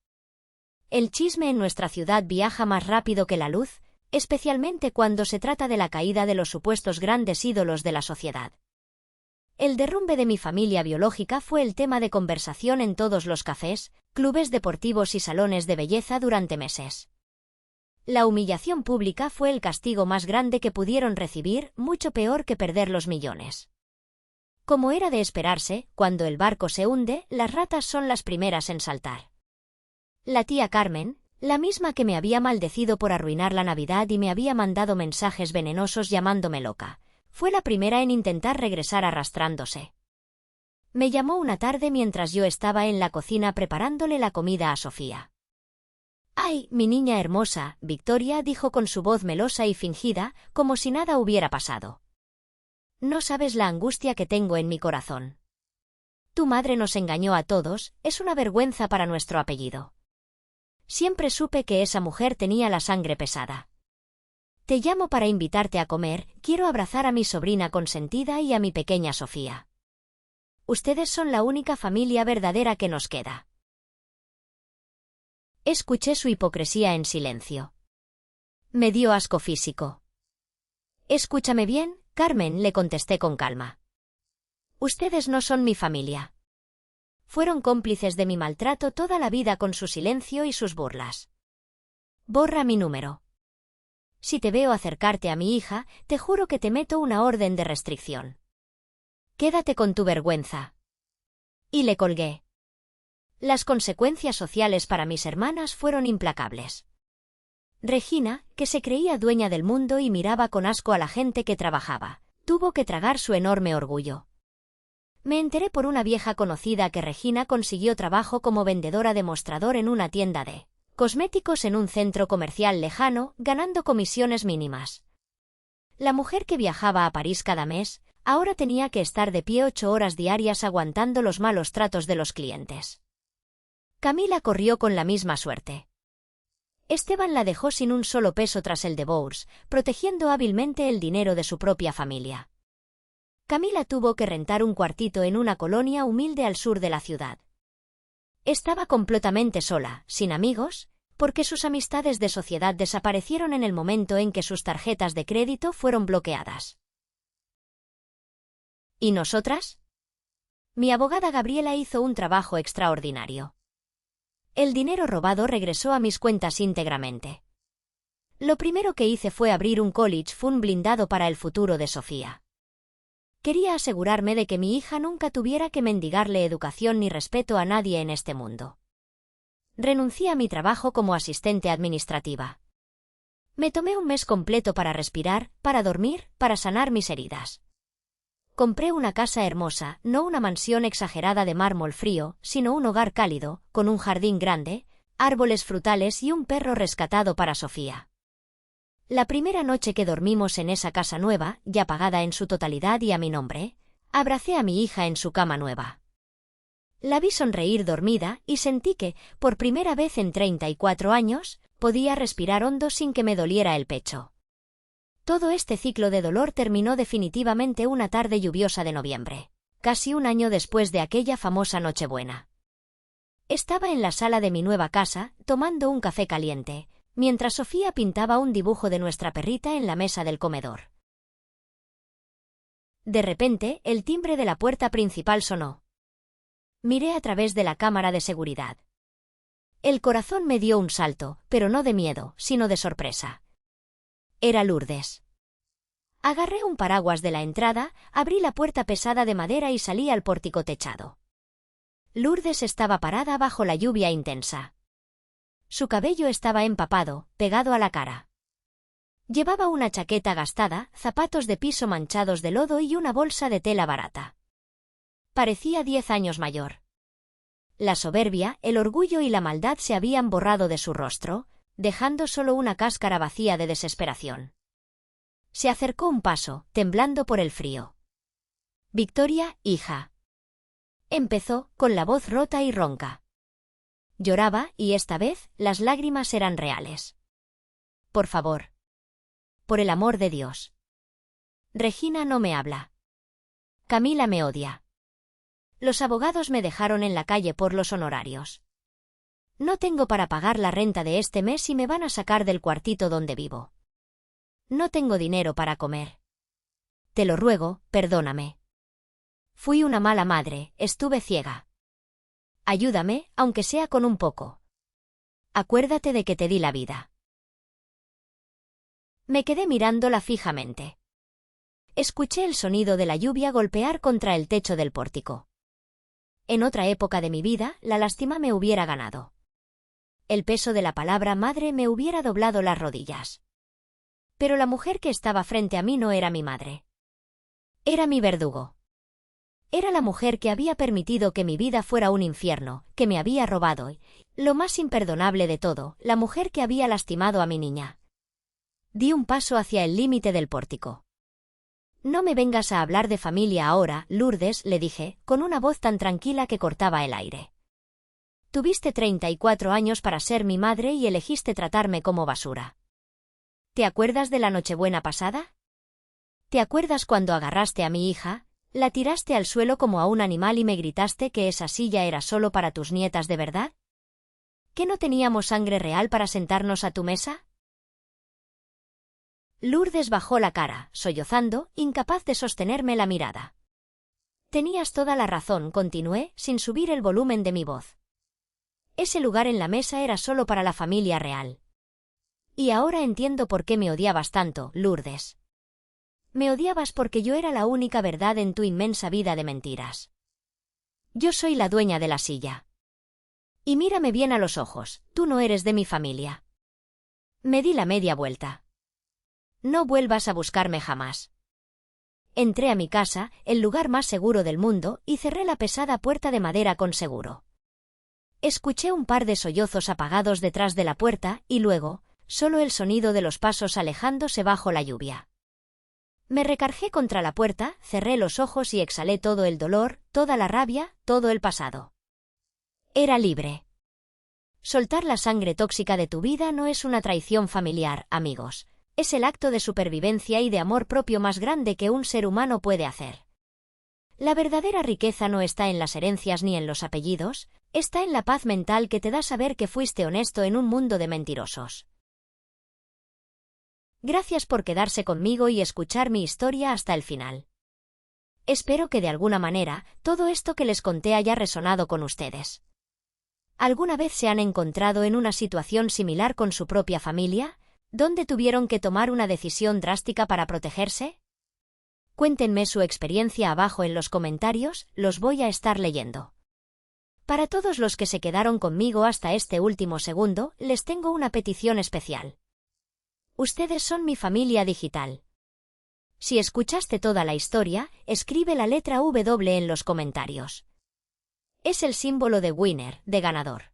El chisme en nuestra ciudad viaja más rápido que la luz, especialmente cuando se trata de la caída de los supuestos grandes ídolos de la sociedad. El derrumbe de mi familia biológica fue el tema de conversación en todos los cafés, clubes deportivos y salones de belleza durante meses. La humillación pública fue el castigo más grande que pudieron recibir, mucho peor que perder los millones. Como era de esperarse, cuando el barco se hunde, las ratas son las primeras en saltar. La tía Carmen, la misma que me había maldecido por arruinar la Navidad y me había mandado mensajes venenosos llamándome loca, fue la primera en intentar regresar arrastrándose. Me llamó una tarde mientras yo estaba en la cocina preparándole la comida a Sofía. «Ay, mi niña hermosa», Victoria dijo con su voz melosa y fingida, como si nada hubiera pasado. «No sabes la angustia que tengo en mi corazón. Tu madre nos engañó a todos, es una vergüenza para nuestro apellido. Siempre supe que esa mujer tenía la sangre pesada. Te llamo para invitarte a comer, quiero abrazar a mi sobrina consentida y a mi pequeña Sofía. Ustedes son la única familia verdadera que nos queda». Escuché su hipocresía en silencio. Me dio asco físico. «Escúchame bien, Carmen», le contesté con calma. «Ustedes no son mi familia. Fueron cómplices de mi maltrato toda la vida con su silencio y sus burlas. Borra mi número. Si te veo acercarte a mi hija, te juro que te meto una orden de restricción. Quédate con tu vergüenza». Y le colgué. Las consecuencias sociales para mis hermanas fueron implacables. Regina, que se creía dueña del mundo y miraba con asco a la gente que trabajaba, tuvo que tragar su enorme orgullo. Me enteré por una vieja conocida que Regina consiguió trabajo como vendedora de mostrador en una tienda de cosméticos en un centro comercial lejano, ganando comisiones mínimas. La mujer que viajaba a París cada mes, ahora tenía que estar de pie 8 horas diarias aguantando los malos tratos de los clientes. Camila corrió con la misma suerte. Esteban la dejó sin un solo peso tras el divorcio, protegiendo hábilmente el dinero de su propia familia. Camila tuvo que rentar un cuartito en una colonia humilde al sur de la ciudad. Estaba completamente sola, sin amigos, porque sus amistades de sociedad desaparecieron en el momento en que sus tarjetas de crédito fueron bloqueadas. ¿Y nosotras? Mi abogada Gabriela hizo un trabajo extraordinario. El dinero robado regresó a mis cuentas íntegramente. Lo primero que hice fue abrir un college fund blindado para el futuro de Sofía. Quería asegurarme de que mi hija nunca tuviera que mendigarle educación ni respeto a nadie en este mundo. Renuncié a mi trabajo como asistente administrativa. Me tomé un mes completo para respirar, para dormir, para sanar mis heridas. Compré una casa hermosa, no una mansión exagerada de mármol frío, sino un hogar cálido, con un jardín grande, árboles frutales y un perro rescatado para Sofía. La primera noche que dormimos en esa casa nueva, ya pagada en su totalidad y a mi nombre, abracé a mi hija en su cama nueva. La vi sonreír dormida y sentí que, por primera vez en 34 años, podía respirar hondo sin que me doliera el pecho. Todo este ciclo de dolor terminó definitivamente una tarde lluviosa de noviembre, casi un año después de aquella famosa Nochebuena. Estaba en la sala de mi nueva casa, tomando un café caliente, mientras Sofía pintaba un dibujo de nuestra perrita en la mesa del comedor. De repente, el timbre de la puerta principal sonó. Miré a través de la cámara de seguridad. El corazón me dio un salto, pero no de miedo, sino de sorpresa. Era Lourdes. Agarré un paraguas de la entrada, abrí la puerta pesada de madera y salí al pórtico techado. Lourdes estaba parada bajo la lluvia intensa. Su cabello estaba empapado, pegado a la cara. Llevaba una chaqueta gastada, zapatos de piso manchados de lodo y una bolsa de tela barata. Parecía 10 años mayor. La soberbia, el orgullo y la maldad se habían borrado de su rostro, dejando solo una cáscara vacía de desesperación. Se acercó un paso, temblando por el frío. «Victoria, hija». Empezó, con la voz rota y ronca. Lloraba, y esta vez, las lágrimas eran reales. «Por favor. Por el amor de Dios. Regina no me habla. Camila me odia. Los abogados me dejaron en la calle por los honorarios. No tengo para pagar la renta de este mes y me van a sacar del cuartito donde vivo. No tengo dinero para comer. Te lo ruego, perdóname. Fui una mala madre, estuve ciega. Ayúdame, aunque sea con un poco. Acuérdate de que te di la vida». Me quedé mirándola fijamente. Escuché el sonido de la lluvia golpear contra el techo del pórtico. En otra época de mi vida, la lástima me hubiera ganado. El peso de la palabra madre me hubiera doblado las rodillas. Pero la mujer que estaba frente a mí no era mi madre. Era mi verdugo. Era la mujer que había permitido que mi vida fuera un infierno, que me había robado y, lo más imperdonable de todo, la mujer que había lastimado a mi niña. Di un paso hacia el límite del pórtico. «No me vengas a hablar de familia ahora, Lourdes», le dije, con una voz tan tranquila que cortaba el aire. «Tuviste 34 años para ser mi madre y elegiste tratarme como basura. ¿Te acuerdas de la Nochebuena pasada? ¿Te acuerdas cuando agarraste a mi hija, la tiraste al suelo como a un animal y me gritaste que esa silla era solo para tus nietas de verdad? ¿Que no teníamos sangre real para sentarnos a tu mesa?» Lourdes bajó la cara, sollozando, incapaz de sostenerme la mirada. «Tenías toda la razón», continué, sin subir el volumen de mi voz. «Ese lugar en la mesa era solo para la familia real. Y ahora entiendo por qué me odiabas tanto, Lourdes. Me odiabas porque yo era la única verdad en tu inmensa vida de mentiras. Yo soy la dueña de la silla. Y mírame bien a los ojos, tú no eres de mi familia». Me di la media vuelta. «No vuelvas a buscarme jamás». Entré a mi casa, el lugar más seguro del mundo, y cerré la pesada puerta de madera con seguro. Escuché un par de sollozos apagados detrás de la puerta, y luego, solo el sonido de los pasos alejándose bajo la lluvia. Me recargué contra la puerta, cerré los ojos y exhalé todo el dolor, toda la rabia, todo el pasado. Era libre. Soltar la sangre tóxica de tu vida no es una traición familiar, amigos. Es el acto de supervivencia y de amor propio más grande que un ser humano puede hacer. La verdadera riqueza no está en las herencias ni en los apellidos, está en la paz mental que te da saber que fuiste honesto en un mundo de mentirosos. Gracias por quedarse conmigo y escuchar mi historia hasta el final. Espero que de alguna manera, todo esto que les conté haya resonado con ustedes. ¿Alguna vez se han encontrado en una situación similar con su propia familia, donde tuvieron que tomar una decisión drástica para protegerse? Cuéntenme su experiencia abajo en los comentarios, los voy a estar leyendo. Para todos los que se quedaron conmigo hasta este último segundo, les tengo una petición especial. Ustedes son mi familia digital. Si escuchaste toda la historia, escribe la letra W en los comentarios. Es el símbolo de winner, de ganador.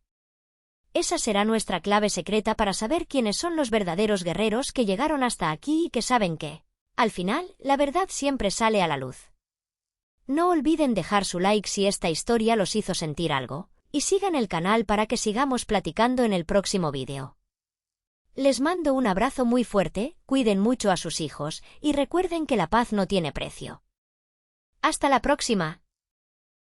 Esa será nuestra clave secreta para saber quiénes son los verdaderos guerreros que llegaron hasta aquí y que saben que, al final, la verdad siempre sale a la luz. No olviden dejar su like si esta historia los hizo sentir algo, y sigan el canal para que sigamos platicando en el próximo vídeo. Les mando un abrazo muy fuerte, cuiden mucho a sus hijos, y recuerden que la paz no tiene precio. ¡Hasta la próxima!